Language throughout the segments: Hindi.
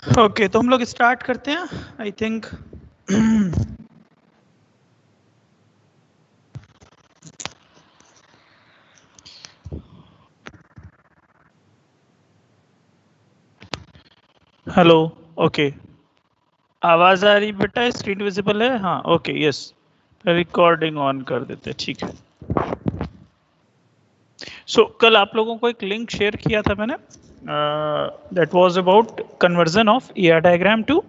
ओके तो हम लोग स्टार्ट करते हैं आई थिंक। हेलो। ओके, आवाज आ रही बेटा? स्क्रीन विजिबल है? हाँ ओके यस। रिकॉर्डिंग ऑन कर देते हैं, ठीक है। सो कल आप लोगों को एक लिंक शेयर किया था मैंने, that was about conversion of ER diagram to.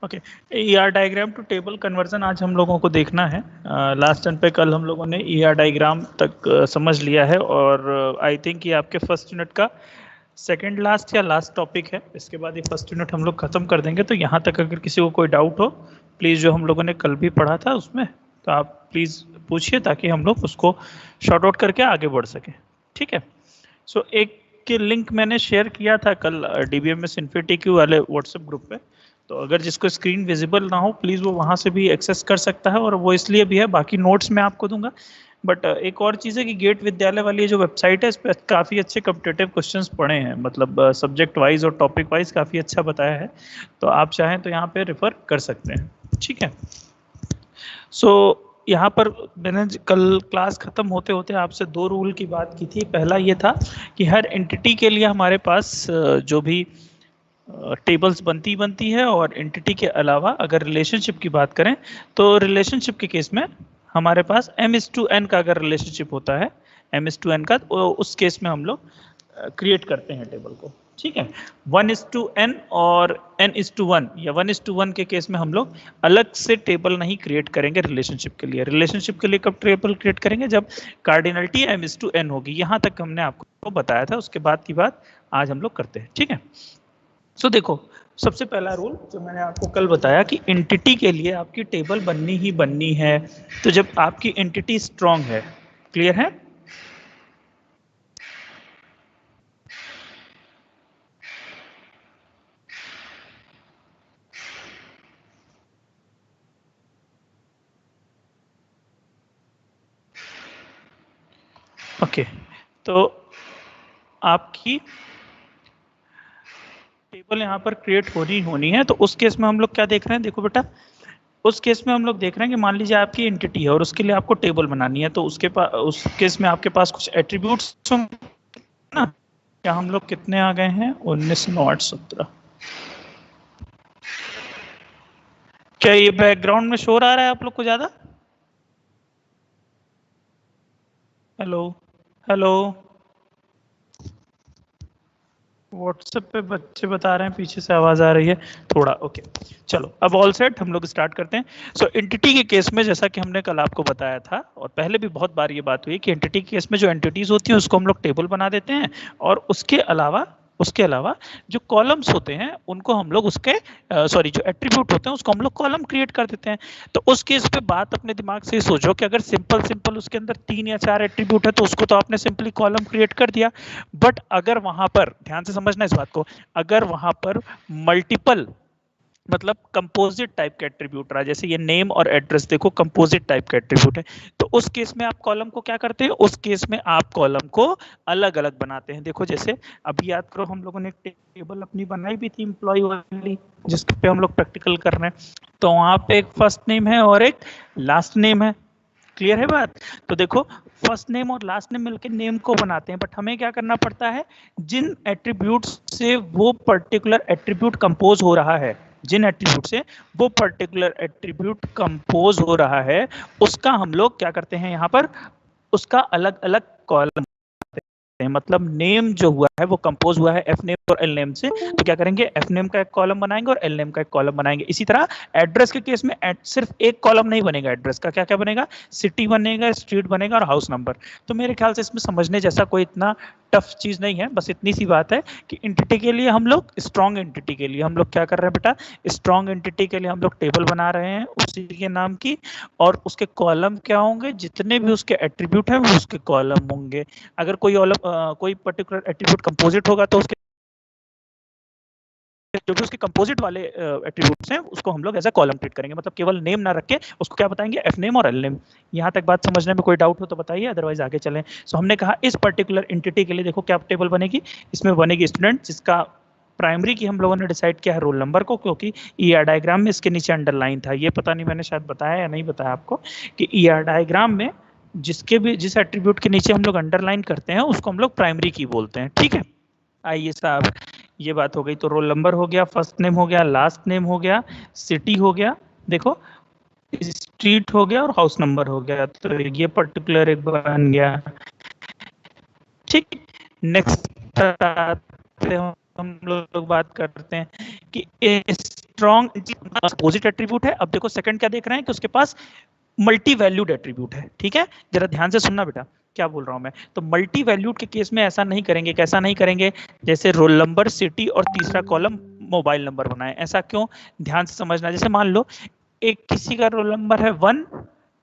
Okay, ER diagram to table conversion आज हम लोगों को देखना है। लास्ट टर्न पे कल हम लोगों ने ईआर डायग्राम तक समझ लिया है, और आई थिंक ये आपके फर्स्ट यूनिट का सेकंड लास्ट या लास्ट टॉपिक है। इसके बाद ये फर्स्ट यूनिट हम लोग खत्म कर देंगे। तो यहाँ तक अगर किसी को कोई डाउट हो, प्लीज़ जो हम लोगों ने कल भी पढ़ा था उसमें, तो आप प्लीज़ पूछिए ताकि हम लोग उसको शॉर्ट आउट करके आगे बढ़ सकें। ठीक है। सो एक के लिंक मैंने शेयर किया था कल DBMS इन्फिटिक्यू वाले व्हाट्सएप ग्रुप पे। तो अगर जिसको स्क्रीन विजिबल ना हो, प्लीज़ वो वहाँ से भी एक्सेस कर सकता है, और वो इसलिए भी है, बाकी नोट्स मैं आपको दूंगा। बट एक और चीज़ है कि गेट विद्यालय वाली जो वेबसाइट है, इस पर काफ़ी अच्छे कॉम्पिटिटिव क्वेश्चंस पड़े हैं, मतलब सब्जेक्ट वाइज और टॉपिक वाइज काफ़ी अच्छा बताया है। तो आप चाहें तो यहाँ पे रेफर कर सकते हैं। ठीक है। सो यहाँ पर मैंने कल क्लास ख़त्म होते होते आपसे दो रूल की बात की थी। पहला ये था कि हर एंटिटी के लिए हमारे पास जो भी टेबल्स बनती है, और एंटिटी के अलावा अगर रिलेशनशिप की बात करें, तो रिलेशनशिप के केस में हमारे पास m/n का अगर रिलेशनशिप होता है, m/n का, तो उस केस में हम लोग क्रिएट करते हैं टेबल को। ठीक है। 1:n और n:1 या 1:1 के केस में हम लोग अलग से टेबल नहीं क्रिएट करेंगे रिलेशनशिप के लिए। रिलेशनशिप के लिए कब टेबल क्रिएट करेंगे? जब कार्डिनलिटी m/n होगी। यहाँ तक हमने आपको बताया था, उसके बाद की बात आज हम लोग करते हैं। ठीक है। सो देखो, सबसे पहला रूल जो मैंने आपको कल बताया कि एंटिटी के लिए आपकी टेबल बननी ही बननी है, तो जब आपकी एंटिटी स्ट्रांग है। क्लियर है? ओके, तो आपकी टेबल यहाँ पर क्रिएट होनी है। तो उस केस में हम लोग क्या देख रहे हैं? देखो बेटा, उस केस में हम लोग देख रहे हैं कि मान लीजिए आपकी एंटिटी है और उसके लिए आपको टेबल बनानी है, तो उसके पास, उस केस में आपके पास कुछ एट्रीब्यूट्स होंगे ना। क्या हम लोग कितने आ गए हैं? 19, 9, 8, 17। क्या ये बैकग्राउंड में शोर आ रहा है आप लोग को ज्यादा? Hello, hello. व्हाट्सएप पे बच्चे बता रहे हैं पीछे से आवाज आ रही है थोड़ा। ओके, चलो अब ऑल सेट, हम लोग स्टार्ट करते हैं। सो एंटिटी के केस में, जैसा कि हमने कल आपको बताया था और पहले भी बहुत बार ये बात हुई, कि एंटिटी के केस में जो एंटिटीज होती हैं उसको हम लोग टेबल बना देते हैं, और उसके अलावा जो कॉलम्स होते हैं उनको हम लोग उसके सॉरी, जो एट्रीब्यूट होते हैं उसको हम लोग कॉलम क्रिएट कर देते हैं। तो उस केस पे बात अपने दिमाग से सोचो कि अगर सिंपल उसके अंदर 3 या 4 एट्रीब्यूट है, तो उसको तो आपने सिंपली कॉलम क्रिएट कर दिया। बट अगर वहां पर, ध्यान से समझना इस बात को, अगर वहां पर मल्टीपल, मतलब कंपोजिट टाइप का एट्रीब्यूट रहा, जैसे ये नेम और एड्रेस, देखो कंपोजिट टाइप का एट्रीब्यूट है, तो उस केस में आप कॉलम को क्या करते हैं? उस केस में आप कॉलम को अलग अलग बनाते हैं। देखो जैसे अभी याद करो, हम लोगों ने एक टेबल अपनी बनाई भी थी एम्प्लॉय वाली, जिस पे हम लोग प्रैक्टिकल कर रहे हैं। तो वहां पे एक फर्स्ट नेम है और एक लास्ट नेम है। क्लियर है बात? तो देखो, फर्स्ट नेम और लास्ट नेम मिलकर नेम को बनाते हैं, बट हमें क्या करना पड़ता है? जिन एट्रीब्यूट से वो पर्टिकुलर एट्रीब्यूट कंपोज हो रहा है, जिन एट्रीब्यूट से वो पर्टिकुलर एट्रीब्यूट कंपोज हो रहा है, उसका हम लोग क्या करते हैं? यहाँ पर उसका अलग अलग कॉलम हैं। मतलब नेम जो हुआ है वो कंपोज हुआ है एफ नेम और एल नेम से, तो क्या करेंगे? एफ नेम का एक कॉलम बनाएंगे और एल नेम का एक कॉलम बनाएंगे। इसी तरह एड्रेस के केस में सिर्फ एक कॉलम नहीं बनेगा, एड्रेस का क्या क्या बनेगा? सिटी बनेगा, स्ट्रीट बनेगा और हाउस नंबर। तो मेरे ख्याल से इसमें समझने जैसा कोई इतना टफ चीज नहीं है। बस इतनी सी बात है कि एंटिटी के लिए हम लोग, स्ट्रॉन्ग एंटिटी के लिए हम लोग क्या कर रहे हैं बेटा? स्ट्रॉन्ग एंटिटी के लिए हम लोग टेबल बना रहे हैं उसी के नाम की, और उसके कॉलम क्या होंगे? जितने भी उसके एट्रीब्यूट हैं वो उसके कॉलम होंगे। अगर कोई पर्टिकुलर एट्रीब्यूट कंपोजिट होगा तो उसके जो भी उसके कंपोजिट वाले एट्रीब्यूट्स हैं उसको हम लोग एज अ कॉलम ट्रीट करेंगे, मतलब केवल नेम ना रख के उसको क्या बताएंगे, एफ नेम और एल नेम। यहाँ तक बात समझने में कोई डाउट हो तो बताइए, अदरवाइज आगे चलें। सो हमने कहा इस पर्टिकुलर एंटिटी के लिए देखो क्या टेबल बनेगी, इसमें बनेगी स्टूडेंट जिसका प्राइमरी की हम लोगों ने डिसाइड किया है रोल नंबर को, क्योंकि ईआर डायग्राम में इसके नीचे अंडरलाइन था, ये पता नहीं मैंने शायद बताया या नहीं बताया आपको कि ईआर डायग्राम में जिसके भी जिस एट्रीब्यूट के नीचे हम लोग अंडरलाइन करते हैं उसको हम लोग प्राइमरी की बोलते हैं, ठीक है। आइए साहब, ये बात हो गई, तो रोल नंबर हो गया, फर्स्ट नेम हो गया, लास्ट नेम हो गया, सिटी हो गया, देखो स्ट्रीट हो गया और हाउस नंबर हो गया, तो ये पर्टिकुलर एक बन गया, ठीक। नेक्स्ट हम लोग बात करते हैं कि स्ट्रॉन्ग अपोजिट एट्रीब्यूट है। अब देखो सेकंड क्या देख रहे हैं कि उसके पास मल्टी वैल्यूड एट्रीब्यूट है, ठीक है। जरा ध्यान से सुनना बेटा क्या बोल रहा हूं मैं। तो मल्टी वैल्यूड के केस में ऐसा नहीं करेंगे, कैसा नहीं करेंगे, जैसे रोल नंबर, सिटी और तीसरा कॉलम मोबाइल नंबर बनाए। ऐसा क्यों, ध्यान से समझना। जैसे मान लो एक किसी का रोल नंबर है 1,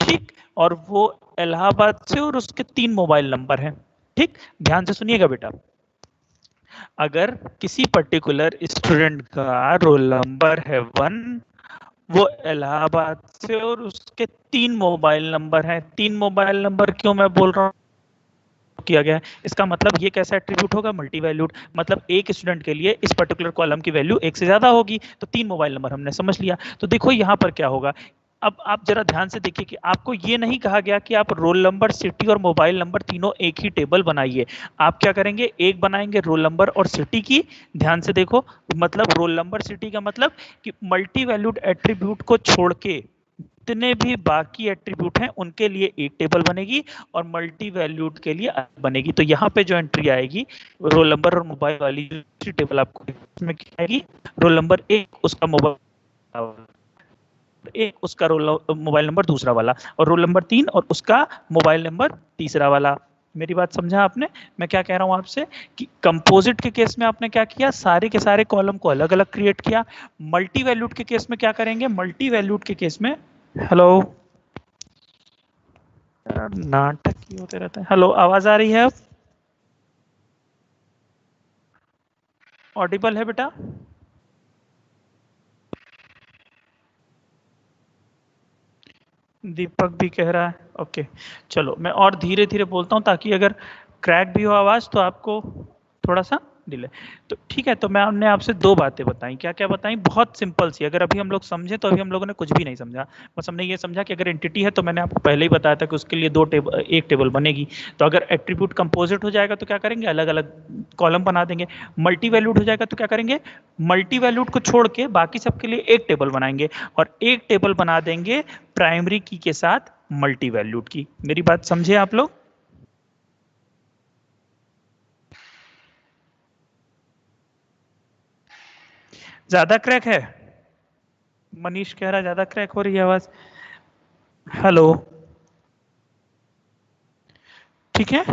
ठीक, और वो इलाहाबाद से और उसके 3 मोबाइल नंबर हैं, ठीक। ध्यान से सुनिएगा बेटा, अगर किसी पर्टिकुलर स्टूडेंट का रोल नंबर है 1, वो इलाहाबाद से और उसके 3 मोबाइल नंबर हैं, 3 मोबाइल नंबर क्यों मैं बोल रहा हूँ किया गया है, इसका मतलब ये कैसा एट्रीब्यूट होगा, मल्टी वैल्यूड, मतलब एक स्टूडेंट के लिए इस पर्टिकुलर कॉलम की वैल्यू 1 से ज्यादा होगी, तो 3 मोबाइल नंबर हमने समझ लिया। तो देखो यहाँ पर क्या होगा, अब आप जरा ध्यान से देखिए कि आपको ये नहीं कहा गया कि आप रोल नंबर, सिटी और मोबाइल नंबर तीनों एक ही टेबल बनाइए। आप क्या करेंगे, एक बनाएंगे रोल नंबर और सिटी की, ध्यान से देखो, मतलब रोल नंबर सिटी का मतलब कि मल्टी वैल्यूड एट्रीब्यूट को छोड़ के जितने भी बाकी एट्रीब्यूट हैं उनके लिए एक टेबल बनेगी और मल्टी वैल्यूड के लिए अलग बनेगी। तो यहाँ पे जो एंट्री आएगी रोल नंबर और मोबाइल वाली टेबल आपको इसमें क्या आएगी, रोल नंबर 1 उसका मोबाइल एक उसका रोल मोबाइल नंबर दूसरा वाला, और रोल नंबर 3 और उसका मोबाइल नंबर तीसरा वाला। मेरी बात समझा आपने, मैं क्या कह रहा हूं आपसे कि कंपोजिट के केस में आपने क्या किया, सारे के सारे कॉलम को अलग अलग क्रिएट किया। मल्टी वैल्यूड के केस में क्या करेंगे, मल्टी वैल्यूड के केस में, हेलो नाटक ही होते रहते हैं, हेलो आवाज आ रही है, अब ऑडिबल है बेटा, दीपक भी कह रहा है, ओके। चलो मैं और धीरे धीरे बोलता हूँ ताकि अगर क्रैक भी हो आवाज तो आपको थोड़ा सा डिले, तो ठीक है। तो मैं हमने आपसे 2 बातें बताई, क्या क्या बताई, बहुत सिंपल सी, अगर अभी हम लोग समझे तो अभी हम लोगों ने कुछ भी नहीं समझा, बस हमने ये समझा कि अगर एंटिटी है तो मैंने आपको पहले ही बताया था कि उसके लिए 2 टेबल, एक टेबल बनेगी। तो अगर एट्रीब्यूट कंपोजिट हो जाएगा तो क्या करेंगे, अलग अलग कॉलम बना देंगे। मल्टी वैल्यूड हो जाएगा तो क्या करेंगे, मल्टी वैल्यूड को छोड़ के बाकी सबके लिए एक टेबल बनाएंगे, और एक टेबल बना देंगे प्राइमरी की के साथ मल्टी वैल्यूड की। मेरी बात समझे आप लोग, ज्यादा क्रैक है, मनीष कह रहा ज्यादा क्रैक हो रही है आवाज, हेलो, ठीक है,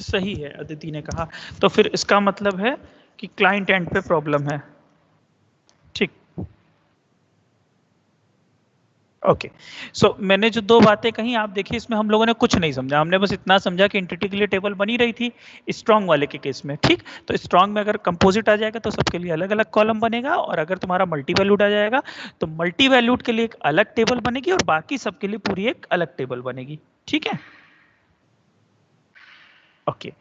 सही है अदिति ने कहा। तो फिर इसका मतलब है कि क्लाइंट एंड पे प्रॉब्लम है, ठीक, ओके। सो मैंने जो 2 बातें कही आप देखिए, इसमें हम लोगों ने कुछ नहीं समझा, हमने बस इतना समझा कि एंटिटी के लिए टेबल बनी रही थी स्ट्रांग वाले के केस में, ठीक। तो स्ट्रांग में अगर कंपोजिट आ जाएगा तो सबके लिए अलग अलग कॉलम बनेगा, और अगर तुम्हारा मल्टी वैल्यूड आ जाएगा तो मल्टी वैल्यूड के लिए एक अलग टेबल बनेगी और बाकी सबके लिए पूरी एक अलग टेबल बनेगी, ठीक है, ओके।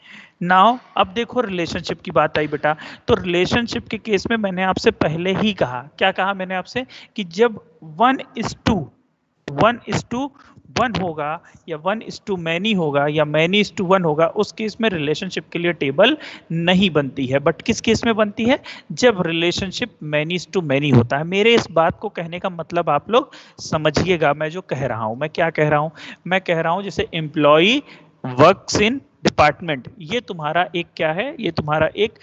नाउ अब देखो रिलेशनशिप की बात आई बेटा, तो रिलेशनशिप के केस में मैंने आपसे पहले ही कहा, क्या कहा मैंने आपसे कि जब 1:1 होगा या 1:many होगा या many:1 होगा, उस केस में रिलेशनशिप के लिए टेबल नहीं बनती है। बट किस केस में बनती है, जब रिलेशनशिप many:many होता है। मेरे इस बात को कहने का मतलब आप लोग समझिएगा, मैं जो कह रहा हूं, मैं क्या कह रहा हूं, मैं कह रहा हूं जैसे एम्प्लॉय वर्क्स इन डिपार्टमेंट, ये तुम्हारा एक क्या है, ये तुम्हारा एक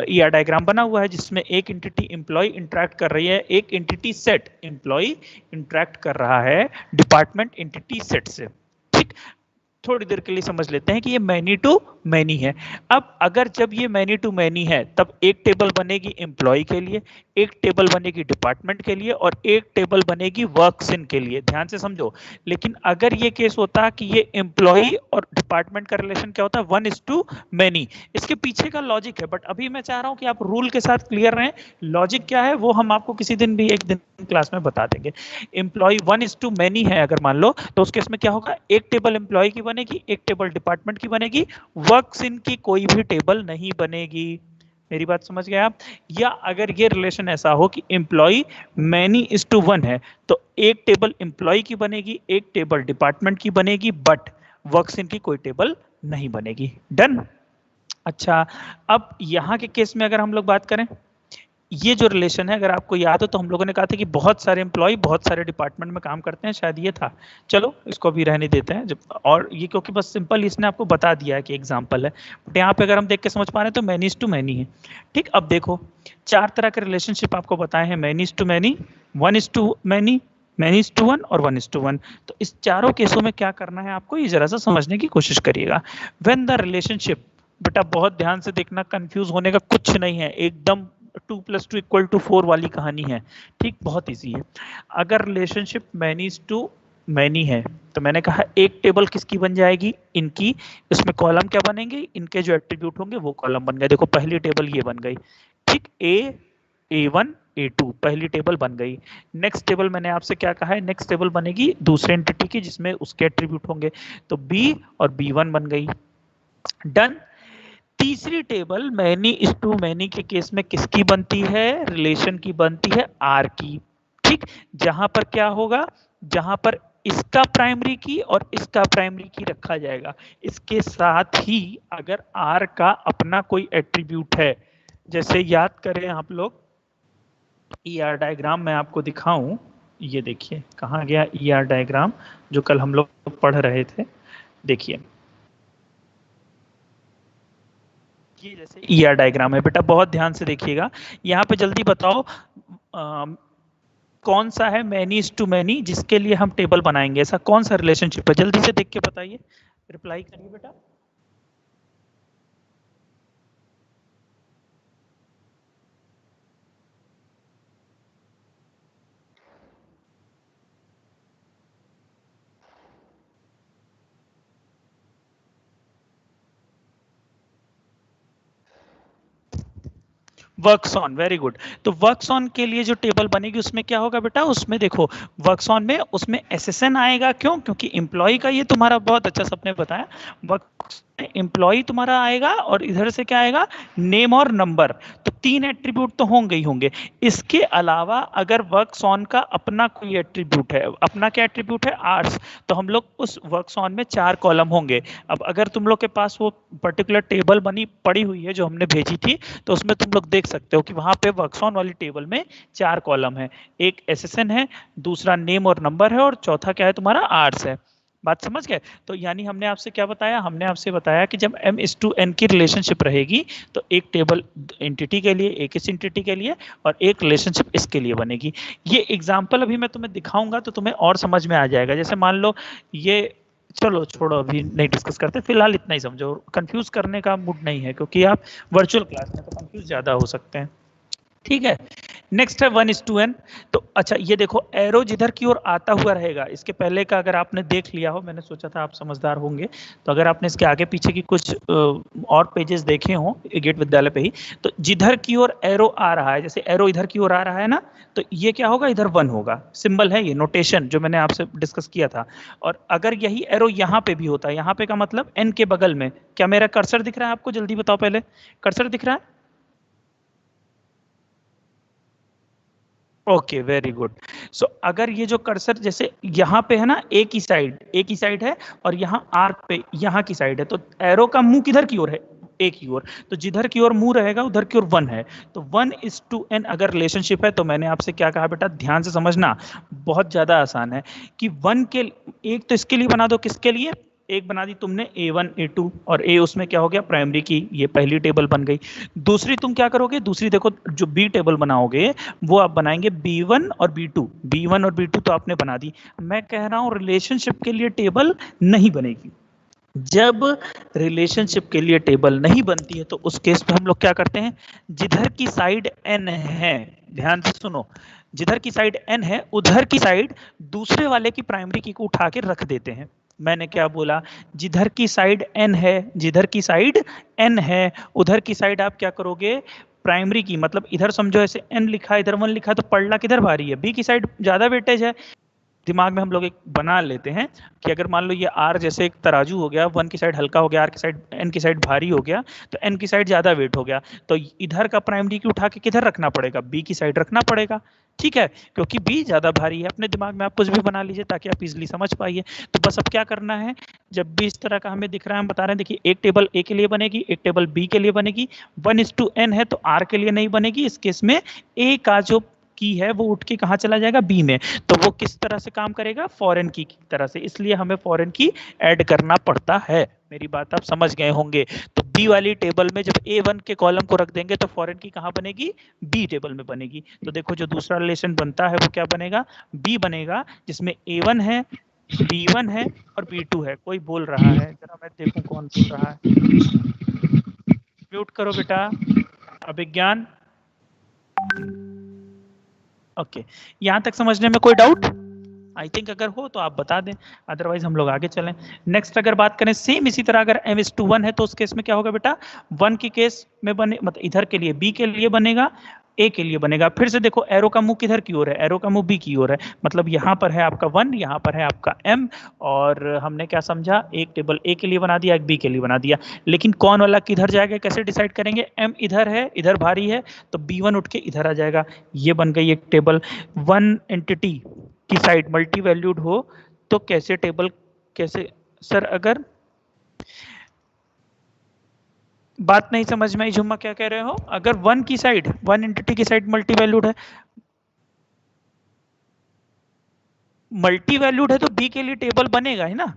ईआर डायग्राम बना हुआ है जिसमें एक एंटिटी एम्प्लॉय इंटरेक्ट कर रही है, एक एंटिटी सेट एम्प्लॉय इंटरेक्ट कर रहा है डिपार्टमेंट एंटिटी सेट से, ठीक। थोड़ी देर के लिए समझ लेते हैं कि ये मैनी टू मैनी है। अब अगर जब ये मैनी टू मैनी है तब एक टेबल बनेगी एम्प्लॉय के लिए, एक टेबल बनेगी डिपार्टमेंट के लिए और एक टेबल बनेगी वर्क्स इन के लिए, ध्यान से समझो। लेकिन अगर ये केस होता कि ये एम्प्लॉय और डिपार्टमेंट का रिलेशन क्या होता है, 1:many, इसके पीछे का लॉजिक है, बट अभी मैं चाह रहा हूं कि आप रूल के साथ क्लियर रहें। लॉजिक क्या है वो हम आपको किसी दिन भी एक दिन क्लास में बता देंगे। एम्प्लॉय 1:many है अगर मान लो, तो उस केस में क्या होगा, एक टेबल एम्प्लॉय की बनेगी, एक टेबल डिपार्टमेंट की बनेगी, वर्क्स इन की कोई भी टेबल नहीं बनेगी। मेरी बात समझ गए आप? या अगर ये रिलेशन ऐसा हो कि एम्प्लॉय many:1 है, तो एक टेबल एम्प्लॉय की बनेगी, एक टेबल डिपार्टमेंट की बनेगी, बट वर्क्स इन की कोई टेबल नहीं बनेगी। डन? अच्छा, अब यहाँ के केस में अगर हम लोग बात करें, ये जो रिलेशन है अगर आपको याद हो तो हम लोगों ने कहा था कि बहुत सारे एम्प्लॉय बहुत सारे डिपार्टमेंट में काम करते हैं, शायद ये था। चलो इसको भी रहने देते हैं जब, और ये क्योंकि बस सिंपल इसने आपको बता दिया है कि एग्जांपल है, बट यहाँ पे अगर हम देख के समझ पा रहे हैं तो many:many है। ठीक, अब देखो चार तरह के रिलेशनशिप आपको बताए हैं, many:many, 1:many, many:1 और 1:1। तो इस चारों केसों में क्या करना है आपको, ये जरा सा समझने की कोशिश करिएगा। व्हेन द रिलेशनशिप, बेटा बहुत ध्यान से देखना, कंफ्यूज होने का कुछ नहीं है, एकदम 2 + 2 = 4 वाली कहानी है। ठीक, बहुत इजी है। अगर रिलेशनशिप many:many है तो मैंने कहा एक टेबल किसकी बन जाएगी, इनकी, इसमें कॉलम क्या बनेंगे, इनके जो एट्रीब्यूट होंगे वो कॉलम बन गए। देखो पहली टेबल ये बन गई। ठीक, A1 A2 पहली टेबल बन गई। नेक्स्ट टेबल मैंने आपसे क्या कहा है, नेक्स्ट टेबल बनेगी दूसरे एंटिटी की जिसमें उसके एट्रीब्यूट होंगे, तो B और B1 बन गई। डन। तीसरी टेबल many:many के केस में किसकी बनती है, रिलेशन की बनती है R की। ठीक, जहां पर क्या होगा, जहां पर इसका प्राइमरी की और इसका प्राइमरी की रखा जाएगा। इसके साथ ही अगर R का अपना कोई एट्रीब्यूट है, जैसे याद करें आप लोग, ER डायग्राम मैं आपको दिखाऊं, ये देखिए कहाँ गया ER डायग्राम जो कल हम लोग पढ़ रहे थे। देखिए ये जैसे ER डायग्राम है, बेटा बहुत ध्यान से देखिएगा। यहाँ पे जल्दी बताओ कौन सा है many:many जिसके लिए हम टेबल बनाएंगे, ऐसा कौन सा रिलेशनशिप है, जल्दी से देख के बताइए, रिप्लाई करिए बेटा। Works on, very good. तो वर्क्स ऑन के लिए जो टेबल बनेगी उसमें क्या होगा बेटा, उसमें देखो वर्क्स ऑन में उसमें SSN आएगा, क्यों, क्योंकि एम्प्लॉय का ये तुम्हारा बहुत अच्छा सबने बताया, वर्क्स एम्प्लॉय तुम्हारा आएगा और इधर से क्या आएगा, नेम और नंबर। तो तीन एट्रीब्यूट तो होंगे ही होंगे। इसके अलावा अगर वर्क्स ऑन का अपना कोई एट्रीब्यूट है, अपना क्या एट्रीब्यूट है, आर्स, तो हम लोग उस वर्क्स ऑन में 4 कॉलम होंगे। अब अगर तुम लोग के पास वो पर्टिकुलर टेबल बनी पड़ी हुई है जो हमने भेजी थी, तो उसमें तुम लोग देख सकते हो कि वहां पे वर्क्स ऑन वाली टेबल में 4 कॉलम है, एक SSN है, दूसरा नेम और नंबर है, और चौथा क्या है तुम्हारा, आर्स है। बात समझ गए? तो यानी हमने आपसे क्या बताया, हमने आपसे बताया कि जब m:n की रिलेशनशिप रहेगी तो एक टेबल एंटिटी के लिए, एक इस एंटिटी के लिए, और एक रिलेशनशिप इसके लिए बनेगी। ये एग्जांपल अभी मैं तुम्हें दिखाऊंगा तो तुम्हें और समझ में आ जाएगा। जैसे मान लो ये, चलो छोड़ो अभी नहीं डिस्कस करते, फिलहाल इतना ही समझो, कंफ्यूज करने का मूड नहीं है क्योंकि आप वर्चुअल क्लास में तो कंफ्यूज ज्यादा हो सकते हैं। ठीक है, नेक्स्ट है 1:n। तो अच्छा ये देखो एरो जिधर की ओर आता हुआ रहेगा, इसके पहले का अगर आपने देख लिया हो, मैंने सोचा था आप समझदार होंगे, तो अगर आपने इसके आगे पीछे की कुछ और पेजेस देखे हो गेट विद्यालय पे ही, तो जिधर की ओर एरो आ रहा है, जैसे एरो इधर की ओर आ रहा है ना, तो ये क्या होगा, इधर 1 होगा, सिंबल है ये, नोटेशन जो मैंने आपसे डिस्कस किया था। और अगर यही एरो यहाँ पे भी होता है, यहाँ पे का मतलब n के बगल में, क्या मेरा कर्सर दिख रहा है आपको, जल्दी बताओ पहले, कर्सर दिख रहा है? Okay, very good. सो अगर ये जो कर्सर जैसे यहाँ पे है ना, एक ही साइड है, और यहाँ आर्क पे यहाँ की साइड है, तो एरो का मुंह किधर की ओर है, एक ही ओर, तो जिधर की ओर मुंह रहेगा उधर की ओर 1 है। तो 1:n अगर रिलेशनशिप है, तो मैंने आपसे क्या कहा बेटा, ध्यान से समझना, बहुत ज्यादा आसान है कि 1 के एक तो इसके लिए बना दो, किसके लिए, एक बना दी तुमने A1 A2, और A उसमें क्या हो गया, प्राइमरी की, ये पहली टेबल बन गई। दूसरी तुम क्या करोगे, दूसरी देखो जो B टेबल बनाओगे वो आप बनाएंगे B1 और B2, B1 और B2 तो आपने बना दी। मैं कह रहा हूं रिलेशनशिप के लिए टेबल नहीं बनेगी, जब रिलेशनशिप के लिए टेबल नहीं बनती है तो उस केस में हम लोग क्या करते हैं, जिधर की साइड n है, ध्यान से सुनो, जिधर की साइड n है उधर की साइड दूसरे वाले की प्राइमरी की को उठा के रख देते हैं। मैंने क्या बोला, जिधर की साइड n है, जिधर की साइड n है उधर की साइड आप क्या करोगे, प्राइमरी की, मतलब इधर समझो ऐसे n लिखा है, इधर 1 लिखा है, तो पढ़ना किधर भारी है, b की साइड ज्यादा वेटेज है। दिमाग में हम लोग एक बना लेते हैं कि अगर मान लो ये आर जैसे एक तराजू हो गया, 1 की साइड हल्का हो गया, आर की साइड एन की साइड भारी हो गया, तो एन की साइड ज्यादा वेट हो गया, तो इधर का प्राइमरी की उठा के किधर रखना पड़ेगा, बी की साइड रखना पड़ेगा। ठीक है, क्योंकि बी ज्यादा भारी है। अपने दिमाग में आप कुछ भी बना लीजिए ताकि आप इजिली समझ पाइए। तो बस अब क्या करना है, जब भी इस तरह का हमें दिख रहा है, हम बता रहे हैं, देखिए एक टेबल ए के लिए बनेगी, एक टेबल बी के लिए बनेगी, 1:n है तो आर के लिए नहीं बनेगी। इस केस में ए का जो की है वो उठ के कहाँ चला जाएगा, बी में, तो वो किस तरह से काम करेगा, फॉरेन की तरह से, इसलिए हमें फॉरेन की ऐड करना पड़ता है। मेरी बात आप समझ गए होंगे। तो बी वाली टेबल में जब A1 के कॉलम को रख देंगे तो फॉरेन की कहाँ बनेगी, बी टेबल में बनेगी। तो देखो जो दूसरा रिलेशन बनता है वो क्या बनेगा, बी बनेगा, जिसमें A1 है, B1 है और B2 है। कोई बोल रहा है, जरा मैं देखूं कौन बोल रहा है, म्यूट करो बेटा। अभिज्ञान, ओके, यहाँ तक समझने में कोई डाउट? आई थिंक अगर हो तो आप बता दें, अदरवाइज हम लोग आगे चलें। नेक्स्ट अगर बात करें सेम इसी तरह, अगर m/1 है तो उस केस में क्या होगा बेटा, 1 की केस में बने, मतलब इधर के लिए b के लिए बनेगा, a के लिए बनेगा। फिर से देखो एरो का मुंह किधर की ओर है, एरो का मुंह b की ओर है, मतलब यहाँ पर है आपका 1, यहाँ पर है आपका m, और हमने क्या समझा, एक टेबल a के लिए बना दिया, एक b के लिए बना दिया। लेकिन कौन वाला किधर जाएगा कैसे डिसाइड करेंगे, m इधर है, इधर भारी है, तो b1 उठ के इधर आ जाएगा। ये बन गई एक टेबल। वन एंटिटी की साइड मल्टी वैल्यूड हो तो कैसे टेबल, कैसे सर, अगर बात नहीं समझ में आई जुम्मा, क्या कह रहे हो, अगर 1 की साइड, 1 एंटिटी की साइड मल्टी वैल्यूड है, मल्टी वैल्यूड है तो बी के लिए टेबल बनेगा है ना,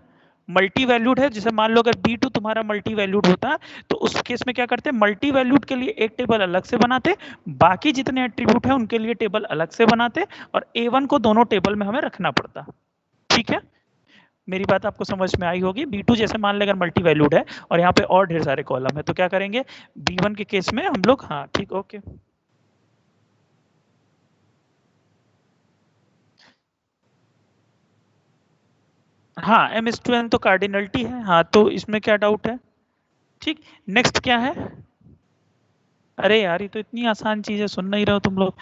मल्टी वैल्यूड है, जैसे मान लो अगर B2 तुम्हारा मल्टी वैल्यूड होता तो उस केस में क्या करते, मल्टी वैल्यूड के लिए एक टेबल अलग से बनाते, बाकी जितने एट्रीब्यूट है उनके लिए टेबल अलग से बनाते, और A1 को दोनों टेबल में हमें रखना पड़ता। ठीक है, मेरी बात आपको समझ में आई होगी। B2 जैसे मान लें अगर मल्टी वैल्यूड है और यहाँ पे और ढेर सारे कॉलम है तो क्या करेंगे, B1 के केस में हम लोग, हाँ ठीक, ओके, हाँ m/n तो कार्डिनलिटी है, हाँ तो इसमें क्या डाउट है। ठीक, नेक्स्ट क्या है, अरे यार ये तो इतनी आसान चीज है, सुन नहीं रहे हो तुम लोग।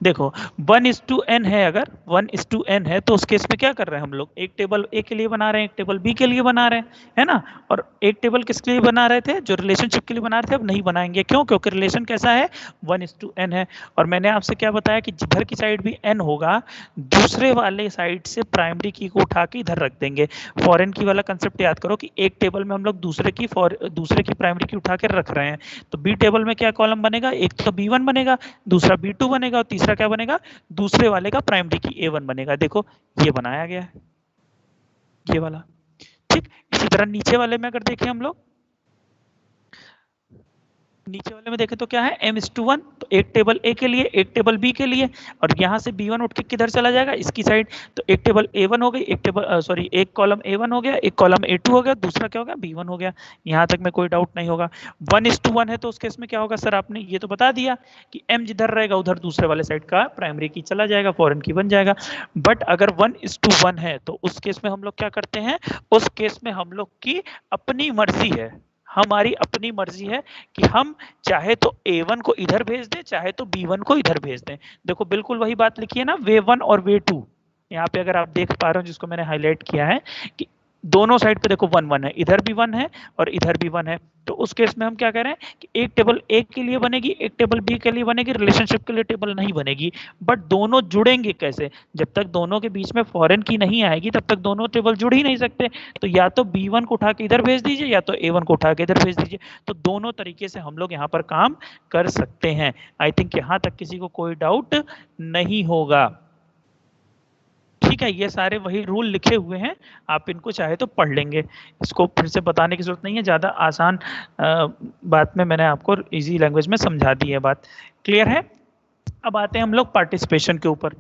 देखो 1:n है, अगर 1:n है तो उस केस में क्या कर रहे हैं हम लोग, एक टेबल ए के लिए बना रहे हैं, एक टेबल बी के लिए बना रहे हैं, है ना, और एक टेबल किसके लिए बना रहे थे, जो रिलेशनशिप के लिए बना रहे थे, अब नहीं बनाएंगे, क्यों, क्योंकि रिलेशन कैसा है, 1:n है। और मैंने आपसे क्या बताया कि जिधर की साइड भी n होगा दूसरे वाले साइड से प्राइमरी की को उठा के इधर रख देंगे। फॉरेन की वाला कंसेप्ट याद करो कि एक टेबल में हम लोग दूसरे की प्राइमरी की उठा के रख रहे हैं, तो बी टेबल में क्या कॉलम बनेगा, एक तो B1 बनेगा, दूसरा B2 बनेगा, और तीसरा क्या बनेगा, दूसरे वाले का प्राइमरी की A1 बनेगा। देखो ये बनाया गया है, ये वाला। ठीक, इसी तरह नीचे वाले में अगर देखें हम लोग, नीचे वाले में देखें तो क्या है, m/1, तो एक टेबल ए के लिए, एक टेबल बी के लिए, और यहाँ से B1 उठ के किधर चला जाएगा, इसकी साइड, तो एक टेबल A1 हो गई, एक टेबल सॉरी एक कॉलम A1 हो गया, एक कॉलम A2 हो गया, दूसरा क्या हो गया, B1 हो गया। यहाँ तक में कोई डाउट नहीं होगा। 1:1 है तो उस केस में क्या होगा, सर आपने ये तो बता दिया कि m जिधर रहेगा उधर दूसरे वाले साइड का प्राइमरी की चला जाएगा, फॉरेन की बन जाएगा। बट अगर 1:1 है तो उस केस में हम लोग क्या करते हैं, उस केस में हम लोग की अपनी मर्जी है, हमारी अपनी मर्जी है कि हम चाहे तो A1 को इधर भेज दें, चाहे तो B1 को इधर भेज दें। देखो बिल्कुल वही बात लिखी है ना, वे 1 और वे 2, यहाँ पे अगर आप देख पा रहे हो जिसको मैंने हाईलाइट किया है कि दोनों साइड पे देखो 1 1 है, इधर भी 1 है और इधर भी 1 है। तो उस केस में हम क्या कह रहे हैं कि एक टेबल ए के लिए बनेगी, एक टेबल बी के लिए बनेगी, रिलेशनशिप के लिए टेबल नहीं बनेगी। बट दोनों जुड़ेंगे कैसे, जब तक दोनों के बीच में फॉरेन की नहीं आएगी तब तक दोनों टेबल जुड़ ही नहीं सकते। तो या तो B1 को उठा के इधर भेज दीजिए या तो A1 को उठा के इधर भेज दीजिए, तो दोनों तरीके से हम लोग यहाँ पर काम कर सकते हैं। आई थिंक यहाँ तक किसी को कोई डाउट नहीं होगा। ठीक है, ये सारे वही रूल लिखे हुए हैं, आप इनको चाहे तो पढ़ लेंगे, इसको फिर से बताने की जरूरत नहीं है, ज़्यादा आसान बात में मैंने आपको इजी लैंग्वेज में समझा दी है बात। क्लियर है? अब आते हैं हम लोग पार्टिसिपेशन के ऊपर,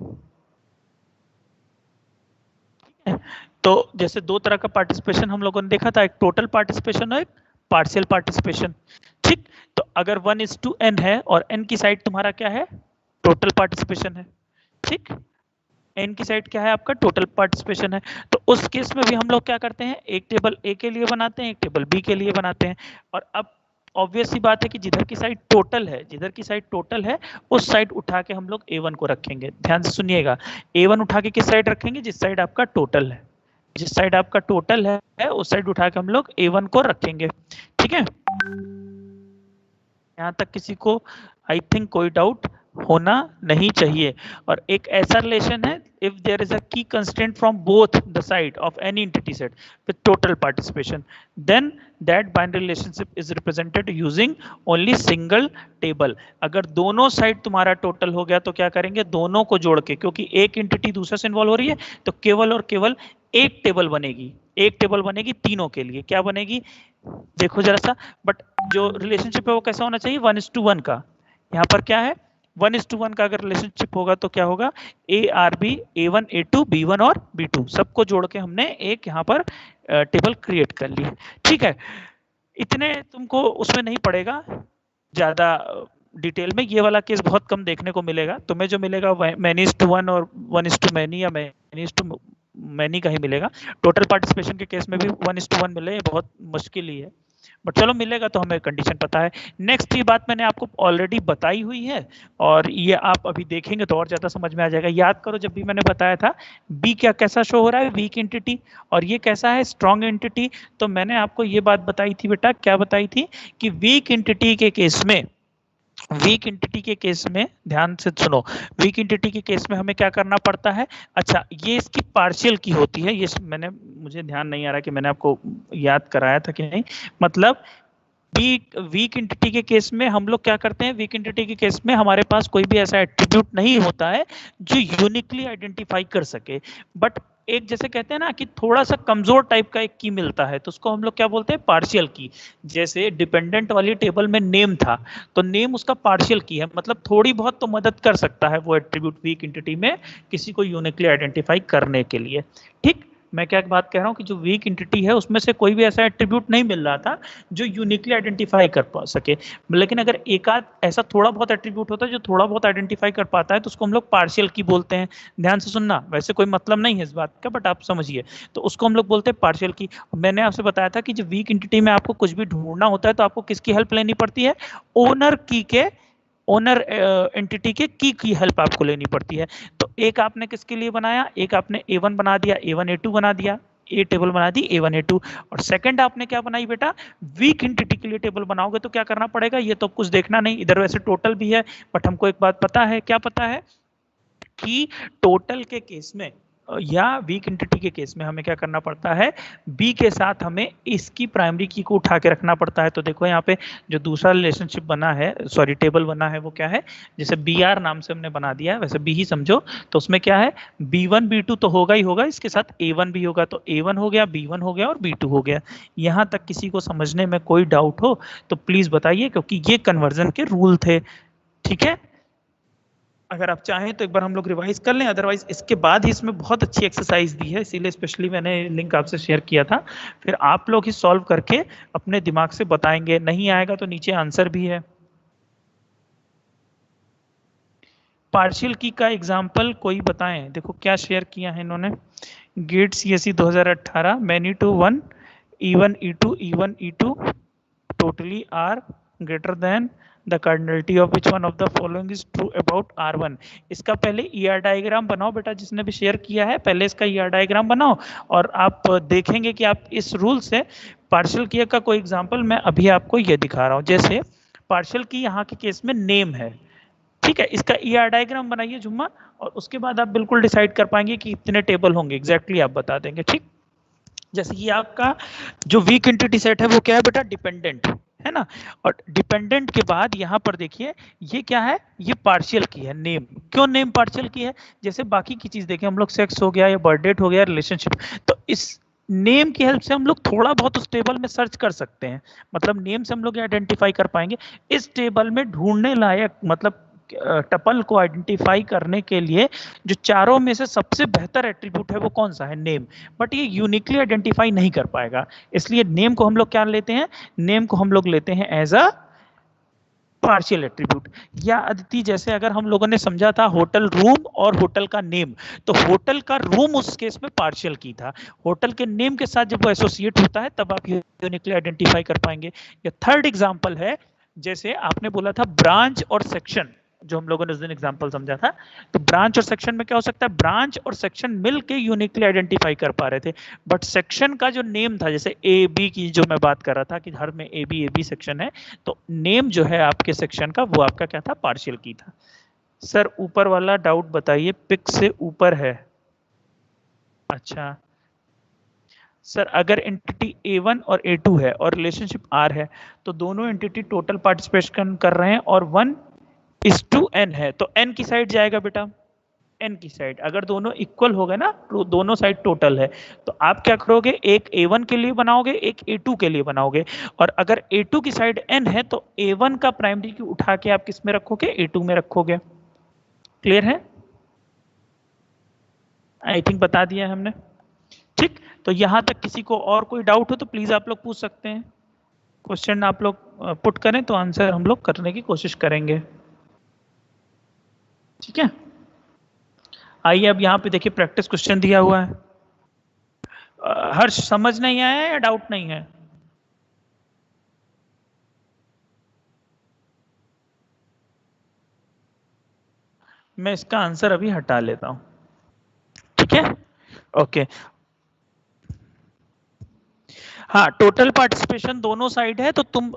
है। तो जैसे दो तरह का पार्टिसिपेशन हम लोगों ने देखा था, एक टोटल पार्टिसिपेशन और एक पार्शियल पार्टिसिपेशन। ठीक, तो अगर 1:n है और n की साइड तुम्हारा क्या है, टोटल पार्टिसिपेशन है। ठीक, n की साइड क्या है आपका, टोटल पार्टिसिपेशन है। तो उस केस में भी हम लोग क्या करते हैं, एक टेबल a के लिए बनाते हैं, एक टेबल b के लिए बनाते हैं। और अब ऑब्वियस सी बात है कि जिधर की साइड टोटल है, जिधर की साइड टोटल है उस साइड उठा के हम लोग a1 को रखेंगे। ध्यान से सुनिएगा, a1 उठा के किस साइड रखेंगे, जिस साइड आपका टोटल है, जिस साइड आपका टोटल है उस साइड उठा के हम लोग a1 को रखेंगे। ठीक है, यहाँ तक किसी को आई थिंक कोई डाउट होना नहीं चाहिए। और एक ऐसा रिलेशन है, if there is a key constraint from both the side of any entity set with total participation, then that binary relationship is represented using only single table. अगर दोनों साइड तुम्हारा टोटल हो गया तो क्या करेंगे, दोनों को जोड़ के, क्योंकि एक एंटिटी दूसरे से इन्वॉल्व हो रही है तो केवल और केवल एक टेबल बनेगी, एक टेबल बनेगी तीनों के लिए। क्या बनेगी, देखो जरा सा, बट जो रिलेशनशिप है वो कैसा होना चाहिए, 1:1 का। यहाँ पर क्या है, 1:1 का अगर रिलेशनशिप होगा तो क्या होगा, A R B, A1 A2 B1 और B2 सबको जोड़ के हमने एक यहाँ पर टेबल क्रिएट कर ली। ठीक है, इतने तुमको उसमें नहीं पड़ेगा ज्यादा डिटेल में, ये वाला केस बहुत कम देखने को मिलेगा तुम्हें। जो मिलेगा many:1 और 1:many या many का ही मिलेगा। टोटल पार्टिसिपेशन के केस में भी 1:1 मिले, बहुत मुश्किल ही है, बट चलो मिलेगा तो हमें कंडीशन पता है। नेक्स्ट ये बात मैंने आपको ऑलरेडी बताई हुई है और ये आप अभी देखेंगे तो और ज्यादा समझ में आ जाएगा। याद करो जब भी मैंने बताया था बी क्या कैसा शो हो रहा है, वीक एंटिटी, और ये कैसा है, स्ट्रॉन्ग एंटिटी। तो मैंने आपको ये बात बताई थी बेटा, क्या बताई थी, कि वीक एंटिटी के केस में, वीक एंटिटी के केस में ध्यान से सुनो, वीक एंटिटी के केस में हमें क्या करना पड़ता है। अच्छा, ये इसकी पार्शियल की होती है, ये मैंने, मुझे ध्यान नहीं आ रहा कि मैंने आपको याद कराया था कि नहीं। मतलब वीक एंटिटी के केस में हम लोग क्या करते हैं, वीक एंटिटी के केस में हमारे पास कोई भी ऐसा एट्रीब्यूट नहीं होता है जो यूनिकली आइडेंटिफाई कर सके, बट एक जैसे कहते हैं ना कि थोड़ा सा कमजोर टाइप का एक की मिलता है, तो उसको हम लोग क्या बोलते हैं, पार्शियल की। जैसे डिपेंडेंट वाली टेबल में नेम था, तो नेम उसका पार्शियल की है, मतलब थोड़ी बहुत तो मदद कर सकता है वो एट्रीब्यूट वीक एंटिटी में किसी को यूनिकली आइडेंटिफाई करने के लिए। ठीक, मैं क्या बात कह रहा हूँ कि जो वीक एंटिटी है उसमें से कोई भी ऐसा एट्रीब्यूट नहीं मिल रहा था जो यूनिकली आइडेंटिफाई कर सके, लेकिन अगर एक आध ऐसा थोड़ा बहुत एट्रीब्यूट होता है जो थोड़ा बहुत आइडेंटिफाई कर पाता है तो उसको हम लोग पार्शियल की बोलते हैं। ध्यान से सुनना, वैसे कोई मतलब नहीं है इस बात का, बट आप समझिए, तो उसको हम लोग बोलते हैं पार्शियल की। मैंने आपसे बताया था कि जो वीक एंटिटी में आपको कुछ भी ढूंढना होता है तो आपको किसकी हेल्प लेनी पड़ती है, ओनर की के, ओनर एंटिटी के की हेल्प आपको लेनी पड़ती है। तो एक आपने किसके लिए बनाया, एक आपने A1 बना दिया, A1 A2 बना दिया, ए टेबल बना दी A1 A2, और सेकंड आपने क्या बनाई बेटा, वीक एंटिटी के लिए टेबल बनाओगे तो क्या करना पड़ेगा, ये तो कुछ देखना नहीं, इधर वैसे टोटल भी है, बट हमको एक बात पता है, क्या पता है कि टोटल के केस में या वीक एंटिटी के केस में हमें क्या करना पड़ता है, बी के साथ हमें इसकी प्राइमरी की को उठा के रखना पड़ता है। तो देखो यहाँ पे जो दूसरा रिलेशनशिप बना है, सॉरी टेबल बना है, वो क्या है, जैसे BR नाम से हमने बना दिया है, वैसे बी ही समझो, तो उसमें क्या है, B1 B2 तो होगा ही होगा, इसके साथ A1 भी होगा, तो A1 हो गया, B1 हो गया और B2 हो गया। यहाँ तक किसी को समझने में कोई डाउट हो तो प्लीज बताइए, क्योंकि ये कन्वर्जन के रूल थे। ठीक है, अगर आप चाहें तो एक बार हम लोग रिवाइज कर लें, अदरवाइज इसके बाद ही इसमें बहुत अच्छी एक्सरसाइज दी है, इसीलिए स्पेशली मैंने लिंक आपसे शेयर किया था। फिर आप लोग ही सॉल्व करके अपने दिमाग से बताएंगे, नहीं आएगा तो नीचे आंसर भी है। पार्शियल की का एग्जांपल कोई बताएं, देखो क्या शेयर किया है इन्होंने, gate CSE 2018 many:1 E1 E2 E1 E2 totally are greater than the cardinality of which one of the following is true about R1। इसका पहले ER डायग्राम बनाओ बेटा, जिसने भी शेयर किया है पहले इसका ER डायग्राम बनाओ, और आप देखेंगे कि आप इस रूल से पार्शियल की का कोई एग्जांपल मैं अभी आपको ये दिखा रहा हूँ। जैसे पार्शियल की यहाँ के केस में नेम है, ठीक है, इसका ER डायग्राम बनाइए जुम्मा, और उसके बाद आप बिल्कुल डिसाइड कर पाएंगे कि कितने टेबल होंगे, एग्जैक्टली आप बता देंगे। ठीक, जैसे कि आपका जो वीक एंटिटी सेट है वो क्या है बेटा, डिपेंडेंट है ना, और डिपेंडेंट के बाद यहाँ पर देखिए ये क्या है, ये पार्शियल की है, नेम। क्यों नेम पार्शियल की है, जैसे बाकी की चीज देखें हम लोग, सेक्स हो गया या बर्थ डेट हो गया, रिलेशनशिप, तो इस नेम की हेल्प से हम लोग थोड़ा बहुत उस टेबल में सर्च कर सकते हैं, मतलब नेम से हम लोग आइडेंटिफाई कर पाएंगे। इस टेबल में ढूंढने लायक, मतलब टपल को आइडेंटिफाई करने के लिए जो चारों में से सबसे बेहतर एट्रीब्यूट है वो कौन सा है, नेम। बट ये यूनिकली आइडेंटिफाई नहीं कर पाएगा, इसलिए नेम को हम लोग क्या लेते हैं, नेम को हम लोग लेते हैं एज अ पार्शियल एट्रीब्यूट। या अदिति जैसे अगर हम लोगों ने समझा था होटल रूम और होटल का नेम, तो होटल का रूम उस केस में पार्शियल की था, होटल के नेम के साथ जब वो एसोसिएट होता है तब आप यूनिकली आइडेंटिफाई कर पाएंगे। या थर्ड एग्जांपल है, जैसे आपने बोला था ब्रांच और सेक्शन, जो हम लोगों ने उस दिन एग्जांपल समझा था, तो ब्रांच और सेक्शन में क्या हो सकता है, ब्रांच और सेक्शन मिलके यूनिकली आइडेंटिफाई कर पा रहे थे, बट सेक्शन का जो नेम था, जैसे ए बी की जो मैं बात कर रहा था कि हर में ए बी सेक्शन है, तो नेम जो है आपके सेक्शन का वो आपका क्या था, पार्शियल की था। सर ऊपर वाला डाउट बताइए, पिक से ऊपर है। अच्छा सर, अगर एंटिटी A1 और A2 है और रिलेशनशिप R है, तो दोनों एंटिटी टोटल पार्टिसिपेशन कर रहे हैं और 1:n है, तो n की साइड जाएगा बेटा, n की साइड। अगर दोनों इक्वल हो गए ना, तो दोनों साइड टोटल है, तो आप क्या करोगे, एक A1 के लिए बनाओगे, एक A2 के लिए बनाओगे, और अगर A2 की साइड n है तो A1 का प्राइमरी की उठा के आप किस में रखोगे, A2 में रखोगे। क्लियर है? आई थिंक बता दिया है हमने। ठीक, तो यहां तक किसी को और कोई डाउट हो तो प्लीज आप लोग पूछ सकते हैं, क्वेश्चन आप लोग पुट करें तो आंसर हम लोग करने की कोशिश करेंगे। ठीक है, आइए अब यहाँ पे देखिए प्रैक्टिस क्वेश्चन दिया हुआ है। हर्ष समझ नहीं आया या डाउट नहीं है? मैं इसका आंसर अभी हटा लेता हूं, ठीक है, ओके। हाँ, टोटल पार्टिसिपेशन दोनों साइड है, तो तुम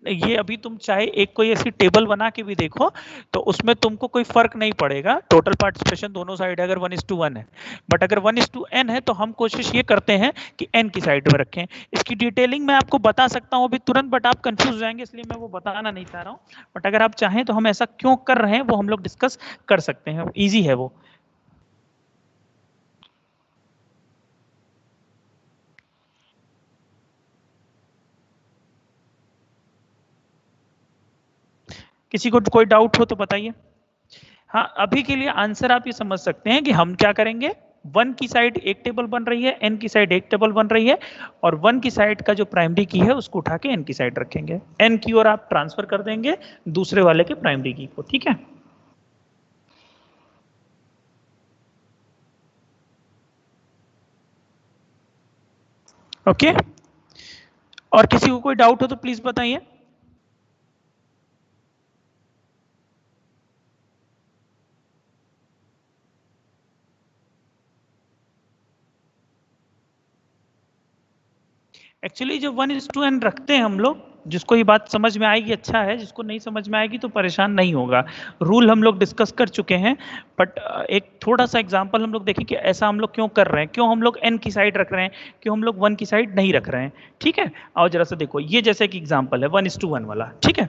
ये अभी तुम चाहे एक कोई ऐसी टेबल बना के भी देखो, तो उसमें तुमको कोई फर्क नहीं पड़ेगा, टोटल पार्टिसिपेशन दोनों साइड है अगर 1:1 है। बट अगर 1:n है तो हम कोशिश ये करते हैं कि n की साइड में रखें। इसकी डिटेलिंग मैं आपको बता सकता हूँ अभी तुरंत, बट आप कंफ्यूज हो जाएंगे, इसलिए मैं वो बताना नहीं चाह रहा हूँ। बट अगर आप चाहें तो हम ऐसा क्यों कर रहे हैं वो हम लोग डिस्कस कर सकते हैं, ईजी है वो। किसी को कोई डाउट हो तो बताइए। हाँ, अभी के लिए आंसर आप ये समझ सकते हैं कि हम क्या करेंगे, 1 की साइड एक टेबल बन रही है, n की साइड एक टेबल बन रही है, और 1 की साइड का जो प्राइमरी की है उसको उठा के n की साइड रखेंगे, n की ओर आप ट्रांसफर कर देंगे दूसरे वाले के प्राइमरी की को। ठीक है, ओके। और किसी को कोई डाउट हो तो प्लीज बताइए। एक्चुअली जो 1:n रखते हैं हम लोग, जिसको ये बात समझ में आएगी अच्छा है, जिसको नहीं समझ में आएगी तो परेशान नहीं होगा। रूल हम लोग डिस्कस कर चुके हैं, बट एक थोड़ा सा एग्जांपल हम लोग देखें कि ऐसा हम लोग क्यों कर रहे हैं, क्यों हम लोग n की साइड रख रहे हैं, क्यों हम लोग 1 की साइड नहीं रख रहे हैं। ठीक है, और जरा सा देखो, ये जैसे कि एग्जाम्पल है 1:1 वाला। ठीक है,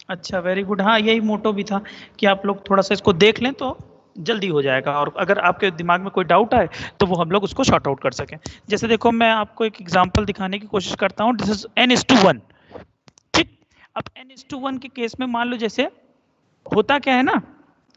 अच्छा, वेरी गुड। हाँ, यही मोटो भी था कि आप लोग थोड़ा सा इसको देख लें तो जल्दी हो जाएगा, और अगर आपके दिमाग में कोई डाउट आए तो वो हम लोग उसको शॉर्ट आउट कर सकें। जैसे देखो, मैं आपको एक एग्जांपल दिखाने की कोशिश करता हूँ, दिस इज n:1। ठीक, अब n:1 के केस में मान लो जैसे होता क्या है ना,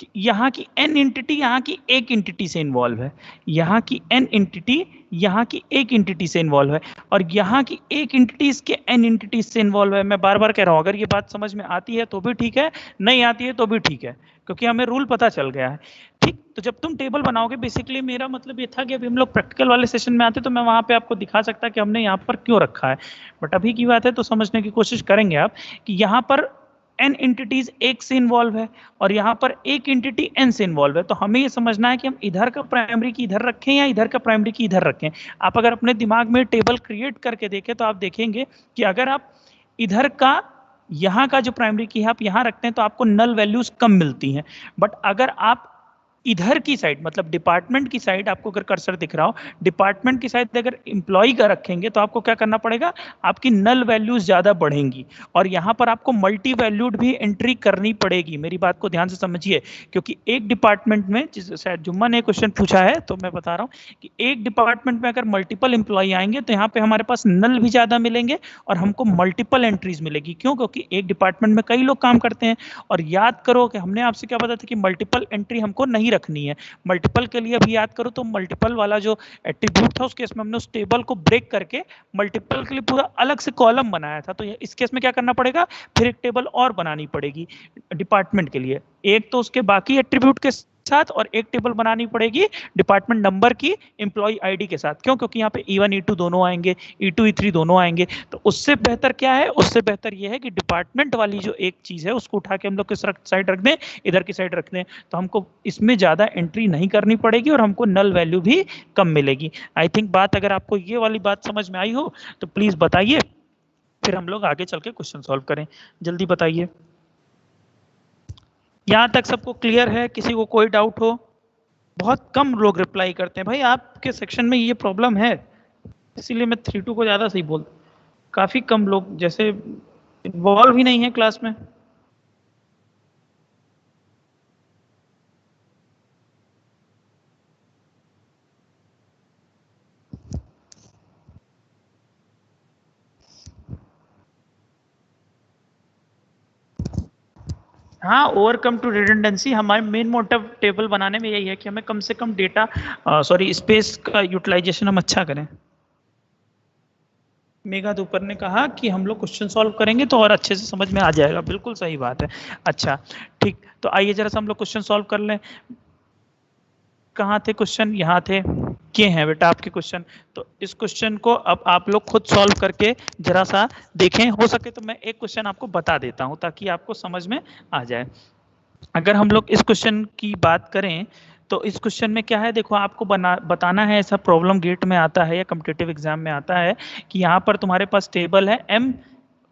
कि यहाँ की n एंटिटी यहाँ की एक एंटिटी से इन्वॉल्व है, यहाँ की n एंटिटी यहाँ की एक एंटिटी से इन्वॉल्व है, और यहाँ की एक एंटिटी इसके n एंटिटीज से इन्वॉल्व है। मैं बार बार कह रहा हूँ, अगर ये बात समझ में आती है तो भी ठीक है, नहीं आती है तो भी ठीक है, क्योंकि हमें रूल पता चल गया है। ठीक, तो जब तुम टेबल बनाओगे, बेसिकली मेरा मतलब ये था कि अभी हम लोग प्रैक्टिकल वाले सेशन में आते तो मैं वहां पे आपको दिखा सकता कि हमने यहाँ पर क्यों रखा है, बट अभी की बात है तो समझने की कोशिश करेंगे आप कि यहाँ पर n एंटिटीज एक से इन्वॉल्व है और यहाँ पर एक एंटिटी n से इन्वॉल्व है, तो हमें ये समझना है कि हम इधर का प्राइमरी की इधर रखें या इधर का प्राइमरी की इधर रखें। आप अगर अपने दिमाग में टेबल क्रिएट करके देखें तो आप देखेंगे कि अगर आप इधर का यहाँ का जो प्राइमरी की है आप यहाँ रखते हैं तो आपको नल वैल्यूज कम मिलती हैं, बट अगर आप इधर की साइड मतलब डिपार्टमेंट की साइड आपको अगर कर्सर दिख रहा हो, डिपार्टमेंट की साइड अगर एम्प्लॉय का रखेंगे तो आपको क्या करना पड़ेगा, आपकी नल वैल्यूज ज्यादा बढ़ेंगी और यहाँ पर आपको मल्टी वैल्यूड भी एंट्री करनी पड़ेगी। मेरी बात को ध्यान से समझिए, क्योंकि एक डिपार्टमेंट में, शायद जुम्मा ने क्वेश्चन पूछा है तो मैं बता रहा हूँ कि एक डिपार्टमेंट में अगर मल्टीपल एम्प्लॉय आएंगे तो यहाँ पे हमारे पास नल भी ज्यादा मिलेंगे और हमको मल्टीपल एंट्रीज मिलेगी। क्यों? क्योंकि एक डिपार्टमेंट में कई लोग काम करते हैं। और याद करो कि हमने आपसे क्या बताया था कि मल्टीपल एंट्री हमको नहीं रखनी है। मल्टीपल के लिए अभी याद करो तो मल्टीपल वाला जो एट्रीब्यूट था उस केस में हमने उस टेबल को ब्रेक करके मल्टीपल के लिए पूरा अलग से कॉलम बनाया था। तो इस केस में क्या करना पड़ेगा, फिर एक टेबल और बनानी पड़ेगी डिपार्टमेंट के लिए, एक तो उसके बाकी एट्रीब्यूट के साथ और एक टेबल बनानी पड़ेगी डिपार्टमेंट नंबर की एम्प्लॉय आईडी के साथ। क्यों? क्योंकि यहाँ पे E1 E2 दोनों आएंगे, E2 E3 दोनों आएंगे। तो उससे बेहतर क्या है, उससे बेहतर ये है कि डिपार्टमेंट वाली जो एक चीज है उसको उठा के हम लोग किस साइड रख दें, इधर की साइड रख दें, तो हमको इसमें ज्यादा एंट्री नहीं करनी पड़ेगी और हमको नल वैल्यू भी कम मिलेगी। आई थिंक बात, अगर आपको ये वाली बात समझ में आई हो तो प्लीज बताइए, फिर हम लोग आगे चल के क्वेश्चन सॉल्व करें। जल्दी बताइए, यहां तक सबको क्लियर है? किसी को कोई डाउट हो? बहुत कम लोग रिप्लाई करते हैं भाई, आपके सेक्शन में ये प्रॉब्लम है, इसीलिए मैं 3-2 को ज्यादा सही बोलता। काफी कम लोग जैसे इन्वॉल्व ही नहीं है क्लास में। हाँ, ओवरकम टू रिडंडेंसी, हमारे मेन मोटिव टेबल बनाने में यही है कि हमें कम से कम डेटा सॉरी स्पेस का यूटिलाइजेशन हम अच्छा करें। मेघा दोपहर ने कहा कि हम लोग क्वेश्चन सॉल्व करेंगे तो और अच्छे से समझ में आ जाएगा। बिल्कुल सही बात है। अच्छा ठीक, तो आइए जरा सा हम लोग क्वेश्चन सॉल्व कर लें। कहाँ थे क्वेश्चन? यहाँ थे। ये हैं बेटा आपके क्वेश्चन। तो इस क्वेश्चन को अब आप लोग खुद सॉल्व करके जरा सा देखें। हो सके तो मैं एक क्वेश्चन आपको बता देता हूँ ताकि आपको समझ में आ जाए। अगर हम लोग इस क्वेश्चन की बात करें तो इस क्वेश्चन में क्या है, देखो आपको बताना है, ऐसा प्रॉब्लम गेट में आता है या कॉम्पिटिटिव एग्जाम में आता है कि यहाँ पर तुम्हारे पास टेबल है M,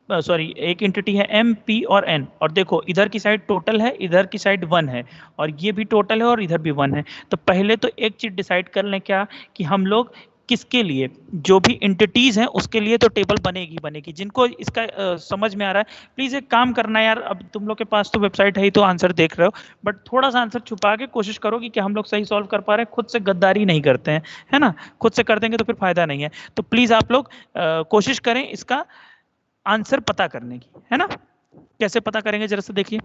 सॉरी एक एंटिटी है M P और N, और देखो इधर की साइड टोटल है, इधर की साइड 1 है, और ये भी टोटल है और इधर भी 1 है। तो पहले तो एक चीज डिसाइड कर लें क्या, कि हम लोग किसके लिए, जो भी एंटिटीज हैं उसके लिए तो टेबल बनेगी। जिनको इसका समझ में आ रहा है प्लीज एक काम करना यार, अब तुम लोग के पास तो वेबसाइट है ही तो आंसर देख रहे हो, बट थोड़ा सा आंसर छुपा के कोशिश करो कि क्या हम लोग सही सॉल्व कर पा रहे हैं। खुद से गद्दारी नहीं करते हैं, है ना, खुद से कर देंगे तो फिर फायदा नहीं है। तो प्लीज आप लोग कोशिश करें इसका आंसर पता करने की, है ना। कैसे पता करेंगे जरा से देखिए।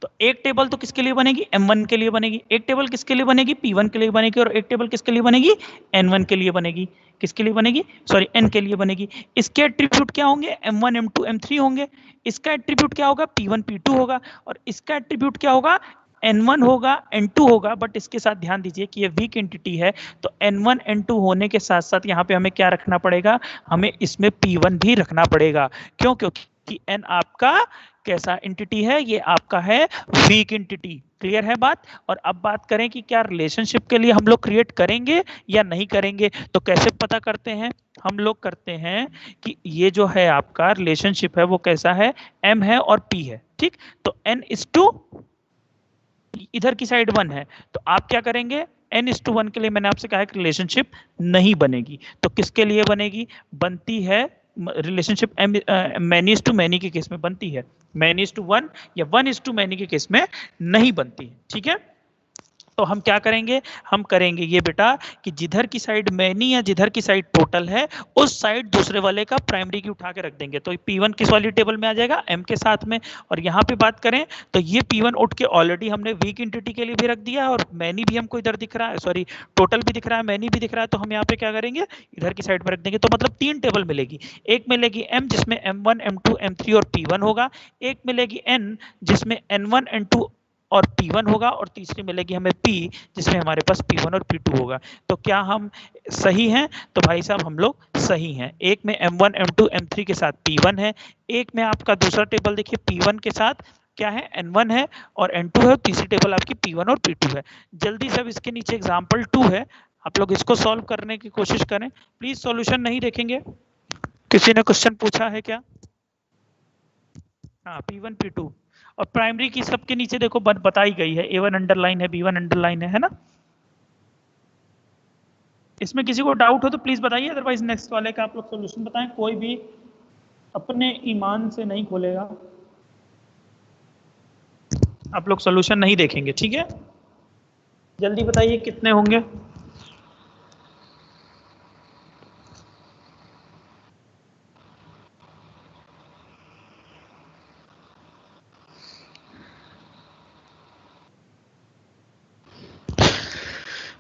तो एक टेबल तो किसके लिए बनेगी, M1 के लिए बनेगी, एक टेबल किसके लिए बनेगी, P1 के लिए बनेगी, और एक टेबल किसके लिए बनेगी, N1 के लिए बनेगी। किसके लिए बनेगी, सॉरी N के लिए बनेगी। इसके एट्रीब्यूट क्या होंगे, M1 M2 M3 होंगे। इसका एट्रीब्यूट क्या होगा, P1 P2 होगा, और इसका एट्रीब्यूट क्या होगा, N1 होगा N2 होगा। बट इसके साथ ध्यान दीजिए कि ये वीक एंटिटी है, तो N1 N2 होने के साथ साथ यहाँ पे हमें क्या रखना पड़ेगा, हमें इसमें P1 भी रखना पड़ेगा। क्यों? क्योंकि N आपका कैसा एंटिटी है, ये आपका है वीक एंटिटी। क्लियर है बात। और अब बात करें कि क्या रिलेशनशिप के लिए हम लोग क्रिएट करेंगे या नहीं करेंगे। तो कैसे पता करते हैं, हम लोग करते हैं कि ये जो है आपका रिलेशनशिप है वो कैसा है, M है और P है, ठीक। तो N:2 इधर की साइड 1 है, तो आप क्या करेंगे, N:1 के लिए मैंने आपसे कहा कि रिलेशनशिप नहीं बनेगी। तो किसके लिए बनेगी, बनती है रिलेशनशिप मैनी टू मैनी के केस में बनती है, मैनी टू 1 या 1:2 मैनी के केस में नहीं बनती है, ठीक है। तो हम क्या करेंगे, हम करेंगे ये बेटा कि जिधर की साइड मैनी या जिधर की साइड टोटल है उस साइड दूसरे वाले का प्राइमरी की उठा के रख देंगे। तो P1 किस वाली टेबल में आ जाएगा, M के साथ में। और यहाँ पे बात करें तो ये P1 उठ के ऑलरेडी हमने वीक एंटिटी के लिए भी रख दिया, और मैनी भी हमको इधर दिख रहा है, सॉरी टोटल भी दिख रहा है, मैनी भी दिख रहा है। तो हम यहाँ पे क्या करेंगे, इधर की साइड में रख देंगे। तो मतलब 3 टेबल मिलेगी। एक मिलेगी M जिसमें M1 M2 M3 और P1 होगा, एक मिलेगी N जिसमें N1 N2 और P1 होगा, और तीसरी मिलेगी हमें P जिसमें हमारे पास P1 और P2 होगा। तो क्या हम सही हैं, तो भाई साहब हम लोग सही हैं। एक में M1 M2 M3 के साथ P1 है, एक में आपका दूसरा टेबल देखिए P1 के साथ क्या है, N1 है और N2 है, तीसरी टेबल आपकी P1 और P2 है। जल्दी से अब इसके नीचे एग्जाम्पल 2 है, आप लोग इसको सॉल्व करने की कोशिश करें। प्लीज सॉल्यूशन नहीं देखेंगे। किसी ने क्वेश्चन पूछा है क्या? हाँ P1 P2, और प्राइमरी की सबके नीचे देखो बताई गई है, A1 अंडरलाइन है, B1 अंडरलाइन है ना। इसमें किसी को डाउट हो तो प्लीज बताइए, अदरवाइज नेक्स्ट वाले का आप लोग सोल्यूशन बताएं। कोई भी अपने ईमान से नहीं खोलेगा, आप लोग सोल्यूशन नहीं देखेंगे, ठीक है। जल्दी बताइए कितने होंगे।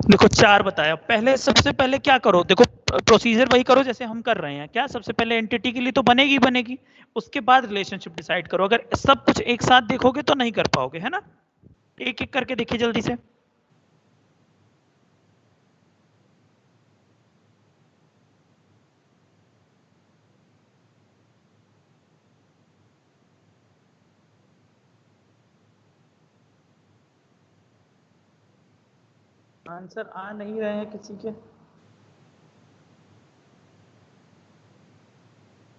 देखो 4 बताया। पहले सबसे पहले क्या करो, देखो प्रोसीजर वही करो जैसे हम कर रहे हैं। क्या सबसे पहले एंटिटी के लिए तो बनेगी बनेगी, उसके बाद रिलेशनशिप डिसाइड करो। अगर सब कुछ एक साथ देखोगे तो नहीं कर पाओगे, है ना। एक एक करके देखिए जल्दी से। आंसर आ नहीं रहे हैं किसी के।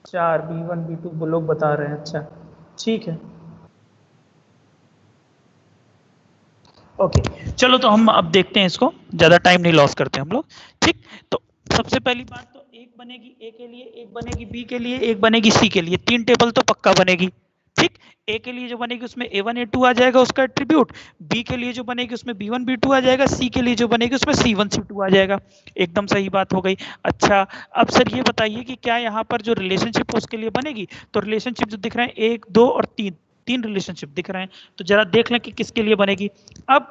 4 B1 B2 वो लोग बता रहे हैं, अच्छा ठीक है। ओके चलो, तो हम अब देखते हैं इसको, ज्यादा टाइम नहीं लॉस करते हम लोग। ठीक, तो सबसे पहली बात तो एक बनेगी ए के लिए, एक बनेगी बी के लिए, एक बनेगी सी के लिए। 3 टेबल तो पक्का बनेगी। ठीक, ए के लिए जो बनेगी उसमें A1 A2 आ जाएगा उसका एट्रीब्यूट, बी के लिए जो बनेगी उसमें B1 B2 आ जाएगा, सी के लिए जो बनेगी उसमें C1 C2 आ जाएगा। एकदम सही बात हो गई। अच्छा, अब सर ये बताइए कि क्या यहाँ पर जो रिलेशनशिप है उसके लिए बनेगी। तो रिलेशनशिप जो दिख रहे हैं 1 2 और 3, 3 रिलेशनशिप दिख रहे हैं, तो जरा देख लें कि किसके लिए बनेगी। अब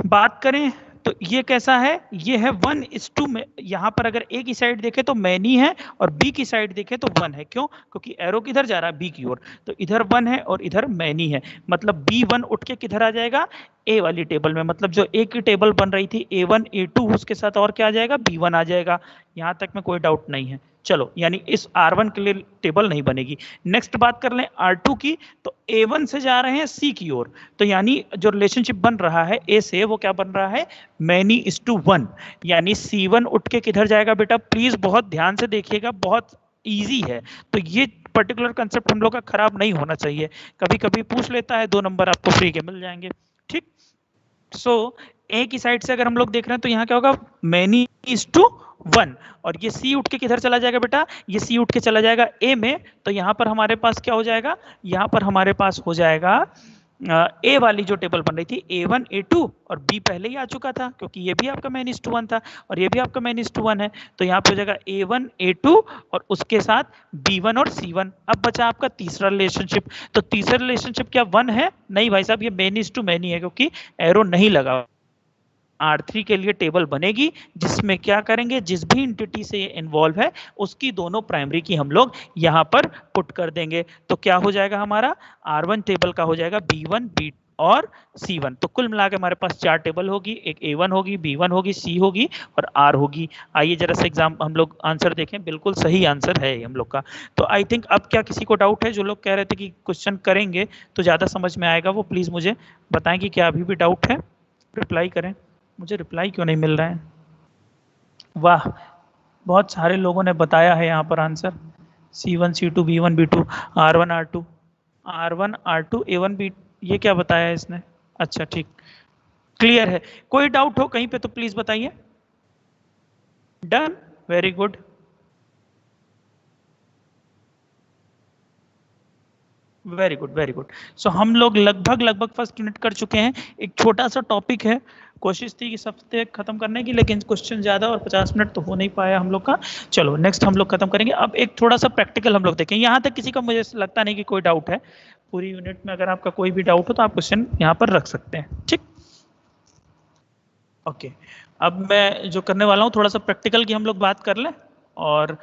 बात करें तो ये कैसा है, ये है 1:2 में। यहां पर अगर ए की साइड देखे तो मैनी है और बी की साइड देखे तो 1 है। क्यों? क्योंकि एरो किधर जा रहा है, बी की ओर, तो इधर 1 है और इधर मैनी है। मतलब B1 उठ के किधर आ जाएगा, ए वाली टेबल में। मतलब जो ए की टेबल बन रही थी A1 A2, उसके साथ और क्या आ जाएगा, B1 आ जाएगा। यहां तक में कोई डाउट नहीं है। चलो, यानी इस R1 के लिए टेबल नहीं बनेगी। नेक्स्ट बात कर लें R2 की, तो A1 से जा रहे हैं C की ओर, तो यानी जो रिलेशनशिप बन रहा है ए से, वो क्या बन रहा है, many:1। यानी C1 उठ के किधर जाएगा बेटा, प्लीज बहुत ध्यान से देखिएगा, बहुत इजी है। तो ये पर्टिकुलर कंसेप्ट हम लोग का खराब नहीं होना चाहिए। कभी कभी पूछ लेता है, 2 नंबर आपको फ्री के मिल जाएंगे। ठीक, सो ए की साइड से अगर हम लोग देख रहे हैं तो यहाँ क्या होगा, many:1। और ये सी उठ के किधर चला जाएगा बेटा, ये सी उठ के चला जाएगा ए में। तो यहाँ पर हमारे पास क्या हो जाएगा, यहाँ पर हमारे पास हो जाएगा ए वाली जो टेबल बन रही थी A1 A2, और बी पहले ही आ चुका था क्योंकि ये भी आपका many:1 था और ये भी आपका many:1 है। तो यहाँ पे हो जाएगा A1 A2 और उसके साथ B1 और C1। अब बचा आपका तीसरा रिलेशनशिप। तो तीसरा रिलेशनशिप क्या 1 है, नहीं भाई साहब, ये many:many है क्योंकि एरो नहीं लगा। R3 के लिए टेबल बनेगी जिसमें क्या करेंगे, जिस भी एंटिटी से ये इन्वॉल्व है उसकी दोनों प्राइमरी की हम लोग यहाँ पर पुट कर देंगे। तो क्या हो जाएगा हमारा, R1 टेबल का हो जाएगा B1 B और C1। तो कुल मिला के हमारे पास 4 टेबल होगी, एक A1 होगी, B1 होगी, C होगी और R होगी। आइए जरा सा एग्जाम हम लोग आंसर देखें, बिल्कुल सही आंसर है हम लोग का। तो आई थिंक अब क्या किसी को डाउट है, जो लोग कह रहे थे कि क्वेश्चन करेंगे तो ज्यादा समझ में आएगा, वो प्लीज मुझे बताएं कि क्या अभी भी डाउट है। रिप्लाई करें, मुझे रिप्लाई क्यों नहीं मिल रहा है। वाह, बहुत सारे लोगों ने बताया है यहाँ पर answer. C1 C2 B1 B2 R1 R2 R1 R2 A1 B, ये क्या बताया है इसने। अच्छा ठीक, क्लियर है। कोई डाउट हो कहीं पे तो प्लीज बताइए। Done, very good. Very good very good. So हम लोग लगभग फर्स्ट यूनिट कर चुके हैं। एक छोटा सा टॉपिक है, कोशिश थी कि इस हफ्ते खत्म करने की, लेकिन क्वेश्चन ज्यादा और 50 मिनट तो हो नहीं पाया हम लोग का। चलो नेक्स्ट हम लोग खत्म करेंगे। अब एक थोड़ा सा प्रैक्टिकल हम लोग देखेंगे। यहाँ तक किसी का मुझे लगता नहीं कि कोई डाउट है। पूरी यूनिट में अगर आपका कोई भी डाउट हो तो आप क्वेश्चन यहाँ पर रख सकते हैं। ठीक, ओके। अब मैं जो करने वाला हूँ थोड़ा सा प्रैक्टिकल की हम लोग बात कर लें, और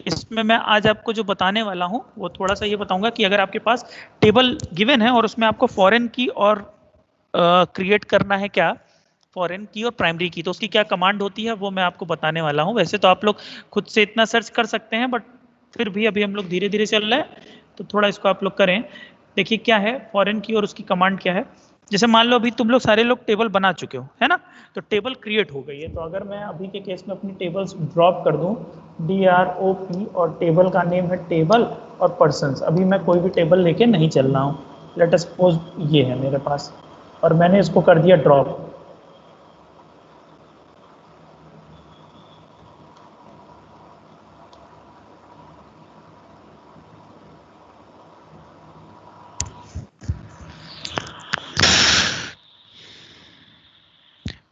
इसमें मैं आज आपको जो बताने वाला हूं वो थोड़ा सा ये बताऊंगा कि अगर आपके पास टेबल गिवन है और उसमें आपको फॉरेन की और क्रिएट करना है, क्या फॉरेन की और प्राइमरी की, तो उसकी क्या कमांड होती है वो मैं आपको बताने वाला हूं। वैसे तो आप लोग खुद से इतना सर्च कर सकते हैं, बट फिर भी अभी हम लोग धीरे धीरे चल रहे हैं तो थोड़ा इसको आप लोग करें। देखिए क्या है फॉरेन की और उसकी कमांड क्या है। जैसे मान लो अभी तुम लोग सारे लोग टेबल बना चुके हो, है ना, तो टेबल क्रिएट हो गई है। तो अगर मैं अभी के केस में अपनी टेबल्स ड्रॉप कर दूं, DROP, और टेबल का नेम है टेबल और पर्सन्स, अभी मैं कोई भी टेबल लेके नहीं चल रहा हूँ, लेट अस सपोज ये है मेरे पास, और मैंने इसको कर दिया ड्रॉप।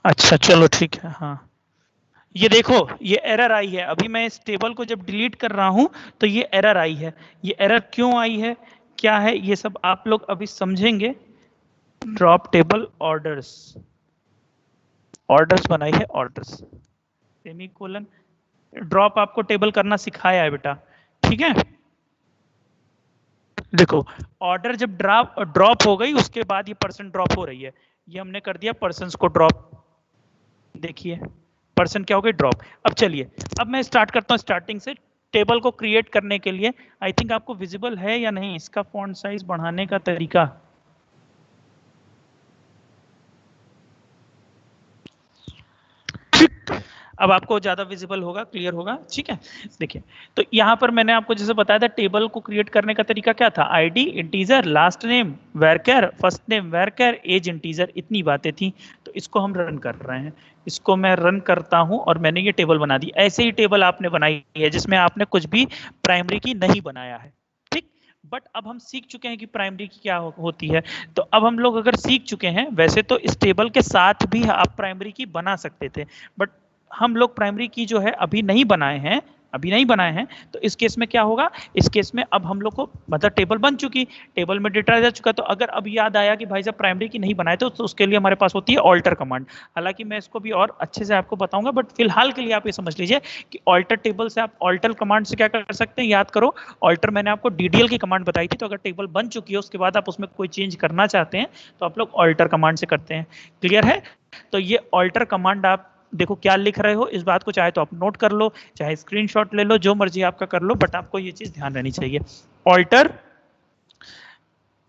अच्छा चलो ठीक है। हाँ, ये देखो, ये एरर आई है। अभी मैं इस टेबल को जब डिलीट कर रहा हूं तो ये एरर आई है। ये एरर क्यों आई है, क्या है, ये सब आप लोग अभी समझेंगे। ड्रॉप टेबल ऑर्डर्स, ऑर्डर्स बनाई है, ऑर्डर्स सेमीकोलन। ड्रॉप आपको टेबल करना सिखाया है बेटा, ठीक है। देखो, ऑर्डर जब ड्रॉप हो गई उसके बाद ये पर्सन ड्रॉप हो रही है, ये हमने कर दिया पर्सन्स को ड्रॉप। देखिए पर्सन क्या हो गई, ड्रॉप। अब चलिए, अब मैं स्टार्ट करता हूं स्टार्टिंग से। टेबल को क्रिएट करने के लिए आई थिंक आपको विजिबल है या नहीं इसका फॉन्ट साइज बढ़ाने का तरीका। अब आपको ज्यादा विजिबल होगा, क्लियर होगा, ठीक है। देखिए, तो यहाँ पर मैंने आपको जैसे बताया था टेबल को क्रिएट करने का तरीका क्या था, ID integer, last name varchar, first name varchar, age integer, इतनी बातें थी। तो इसको हम रन कर रहे हैं, इसको मैं रन करता हूं और मैंने ये टेबल बना दी। ऐसे ही टेबल आपने बनाई है जिसमें आपने कुछ भी प्राइमरी की नहीं बनाया है, ठीक। बट अब हम सीख चुके हैं कि प्राइमरी की क्या होती है। तो अब हम लोग अगर सीख चुके हैं, वैसे तो इस टेबल के साथ भी आप प्राइमरी की बना सकते थे, बट हम लोग प्राइमरी की जो है अभी नहीं बनाए हैं, अभी नहीं बनाए हैं। तो इस केस में क्या होगा, इस केस में अब हम लोग को मतलब टेबल बन चुकी, टेबल में डेटा जा चुका। तो अगर अब याद आया कि भाई साहब प्राइमरी की नहीं बनाए तो उसके लिए हमारे पास होती है ऑल्टर कमांड। हालांकि मैं इसको भी और अच्छे से आपको बताऊंगा, बट फिलहाल के लिए आप ये समझ लीजिए कि ऑल्टर टेबल से आप ऑल्टर कमांड से क्या कर सकते हैं, याद करो। ऑल्टर मैंने आपको DDL की कमांड बताई थी। तो अगर टेबल बन चुकी है उसके बाद आप उसमें कोई चेंज करना चाहते हैं तो आप लोग ऑल्टर कमांड से करते हैं। क्लियर है। तो ये ऑल्टर कमांड आप देखो क्या लिख रहे हो, इस बात को चाहे तो आप नोट कर लो, चाहे स्क्रीनशॉट ले लो, जो मर्जी आपका कर लो, बट आपको ये चीज ध्यान रहनी चाहिए। ऑल्टर,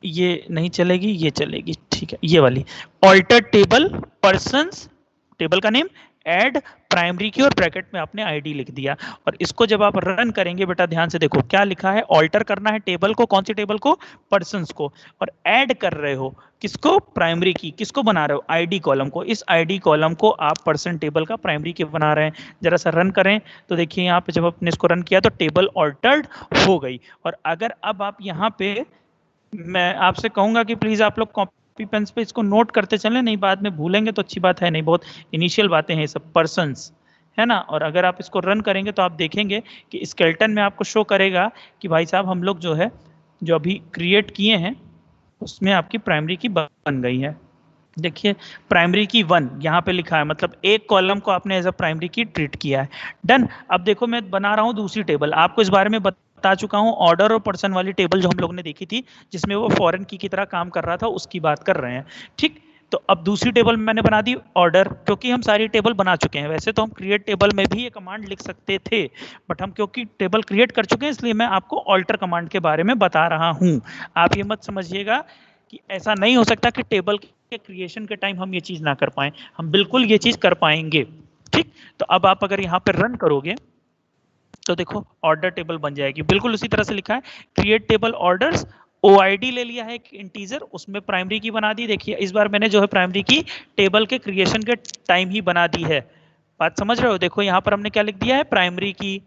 ये नहीं चलेगी, ये चलेगी, ठीक है, ये वाली ऑल्टर टेबल पर्सन्स, टेबल का नेम, ऐड प्राइमरी की और ब्रैकेट में आपने आईडी लिख दिया। और इसको जब आप रन करेंगे बेटा ध्यान से देखो क्या लिखा है, ऑल्टर करना है टेबल को, कौन सी टेबल को, पर्सन्स को, और ऐड कर रहे हो किसको, प्राइमरी की। किसको बना रहे हो, आईडी कॉलम को। इस आईडी कॉलम को आप पर्सन टेबल का प्राइमरी की बना रहे हैं। जरा सा रन करें तो देखिए यहाँ पे जब आपने इसको रन किया तो टेबल ऑल्टर्ड हो गई। और अगर अब आप यहाँ पे, मैं आपसे कहूंगा कि प्लीज आप लोग कॉपी पेन पे इसको नोट करते चलें, नहीं बाद में भूलेंगे तो अच्छी बात है नहीं, बहुत इनिशियल बातें हैं ये सब, पर्सन्स, है ना। और अगर आप इसको रन करेंगे तो आप देखेंगे कि स्केलेटन में आपको शो करेगा कि भाई साहब हम लोग जो है, जो अभी क्रिएट किए हैं उसमें आपकी प्राइमरी की बन गई है। देखिए प्राइमरी की 1 यहाँ पे लिखा है, मतलब एक कॉलम को आपने एज अ प्राइमरी की ट्रीट किया है। डन। अब देखो मैं बना रहा हूँ दूसरी टेबल, आपको इस बारे में बता चुका हूँ, ऑर्डर और पर्सन वाली टेबल जो हम लोग ने देखी थी जिसमें वो फॉरेन की तरह काम कर रहा था, उसकी बात कर रहे हैं, ठीक। तो अब दूसरी टेबल मैंने बना दी ऑर्डर, क्योंकि हम सारी टेबल बना चुके हैं। वैसे तो हम क्रिएट टेबल में भी ये कमांड लिख सकते थे, बट हम क्योंकि टेबल क्रिएट कर चुके हैं इसलिए मैं आपको ऑल्टर कमांड के बारे में बता रहा हूँ। आप ये मत समझिएगा कि ऐसा नहीं हो सकता कि टेबल के क्रिएशन के टाइम हम ये चीज ना कर पाए, हम बिल्कुल ये चीज कर पाएंगे, ठीक। तो अब आप अगर यहाँ पर रन करोगे तो देखो ऑर्डर टेबल बन जाएगी, बिल्कुल उसी तरह से लिखा है, क्रिएट टेबल ऑर्डर्स, ओआईडी ले लिया है एक इंटीजर, उसमें प्राइमरी की बना दी। देखिए इस बार मैंने जो है प्राइमरी की टेबल के क्रिएशन के टाइम ही बना दी है, बात समझ रहे हो। देखो यहाँ पर हमने क्या लिख दिया है, प्राइमरी की,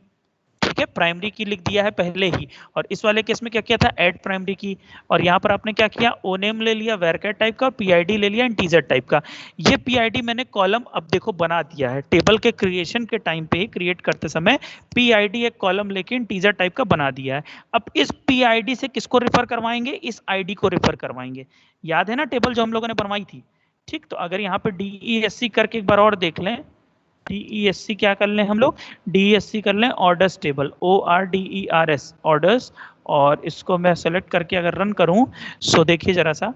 ठीक है, प्राइमरी की लिख दिया है पहले ही। और इस वाले केस में क्या किया था, ऐड प्राइमरी की। और यहाँ पर आपने क्या किया, ओ नेम ले लिया वेरकर टाइप का, पीआईडी ले लिया इंटीजर टाइप का। ये पीआईडी मैंने कॉलम अब देखो बना दिया है, टेबल के क्रिएशन के टाइम पे ही, क्रिएट करते समय पीआईडी एक कॉलम लेके इंटीजर टाइप का बना दिया है। अब इस पीआईडी से किसको रेफर करवाएंगे, इस आईडी को रेफर करवाएंगे। याद है ना टेबल जो हम लोगों ने बनवाई थी, ठीक। तो अगर यहाँ पे DESC करके एक बार और देख लें, DESC क्या कर लें हम लोग, DESC कर लें ऑर्डर्स टेबल, ORDERS ऑर्डर्स। और इसको मैं सेलेक्ट करके अगर रन करूं सो देखिए जरा सा,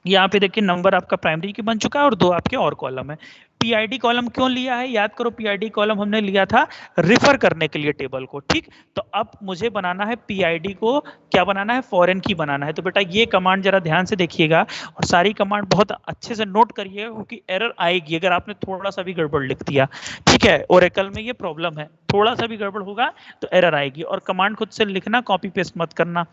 यहाँ पे देखिए नंबर आपका प्राइमरी की बन चुका है और 2 आपके और कॉलम है। पीआईडी कॉलम क्यों लिया है, याद करो पीआईडी कॉलम हमने लिया था रिफर करने के लिए टेबल को, ठीक। तो अब मुझे बनाना है पीआईडी को, क्या बनाना है, फॉरेन की बनाना है। तो बेटा ये कमांड जरा ध्यान से देखिएगा और सारी कमांड बहुत अच्छे से नोट करिएगा, क्योंकि एरर आएगी अगर आपने थोड़ा सा भी गड़बड़ लिख दिया, ठीक है। ओरेकल में ये प्रॉब्लम है, थोड़ा सा भी गड़बड़ होगा तो एरर आएगी। और कमांड खुद से लिखना, कॉपी पेस्ट मत करना।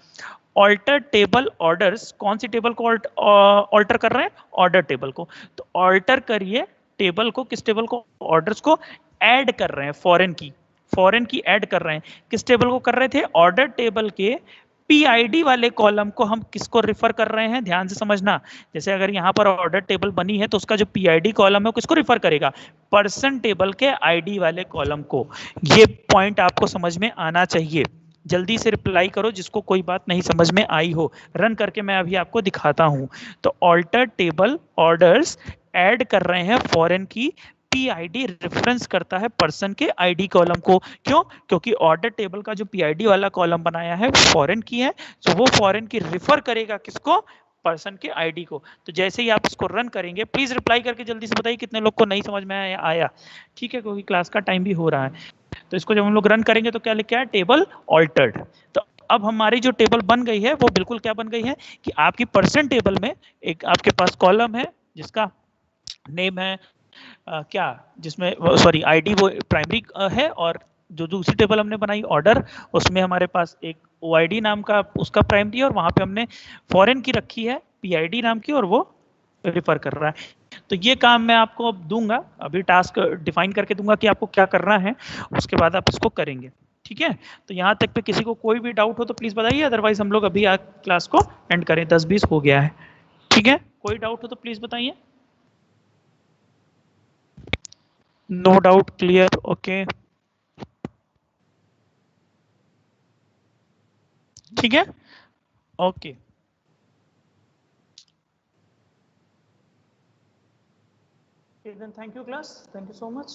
ऑल्टर टेबल ऑर्डर्स, कौन सी टेबल को ऑल्टर कर रहे हैं, ऑर्डर टेबल को। तो ऑल्टर करिए टेबल को, किस टेबल को, ऑर्डर्स को ऐड कर रहे हैं, फॉरेन की, फॉरेन की ऐड कर रहे हैं। किस टेबल को कर रहे थे, ऑर्डर टेबल के पीआईडी वाले कॉलम को हम किसको रिफर कर रहे हैं, ध्यान से समझना। जैसे अगर यहाँ पर ऑर्डर टेबल बनी है तो उसका जो पीआईडी कॉलम है वो किसको रिफर करेगा, पर्सन टेबल के आईडी वाले कॉलम को। ये पॉइंट आपको समझ में आना चाहिए। जल्दी से रिप्लाई करो जिसको कोई बात नहीं समझ में आई हो, रन करके मैं अभी आपको दिखाता हूं। तो ऑल्टर टेबल ऑर्डर्स ऐड कर रहे हैं फॉरेन की, पीआईडी रेफरेंस करता है पर्सन के आईडी कॉलम को। क्यों, क्योंकि ऑर्डर टेबल का जो पीआईडी वाला कॉलम बनाया है वो फॉरेन की है, तो वो फॉरेन की रिफर करेगा किसको, पर्सन के आईडी को। तो जैसे ही आप इसको रन करेंगे, प्लीज रिप्लाई करके जल्दी से बताइए कितने लोग को नहीं समझ में आया, ठीक है, क्योंकि क्लास का टाइम भी हो रहा है। तो इसको जब हम लोग रन करेंगे तो क्या लिखा है, टेबल ऑल्टर्ड। तो अब हमारी जो टेबल बन गई है वो बिल्कुल क्या बन गई है कि आपकी पर्सन टेबल में एक आपके पास कॉलम है जिसका नेम है क्या, जिसमें सॉरी आईडी वो प्राइमरी है, और जो दूसरी टेबल हमने बनाई ऑर्डर, उसमें हमारे पास एक ओआईडी नाम का उसका प्राइमरी है, और वहां पे हमने फॉरेन की रखी है पीआईडी नाम की, और वो रेफर कर रहा है। तो ये काम मैं आपको अब दूंगा, अभी टास्क डिफाइन करके दूंगा कि आपको क्या करना है, उसके बाद आप इसको करेंगे, ठीक है। तो यहाँ तक पे किसी को कोई भी डाउट हो तो प्लीज बताइए, अदरवाइज हम लोग अभी आज क्लास को एंड करें, 10-20 हो गया है, ठीक है। कोई डाउट हो तो प्लीज बताइए। नो डाउट, क्लियर, ओके, ठीक है, okay. Then thank you class, thank you so much.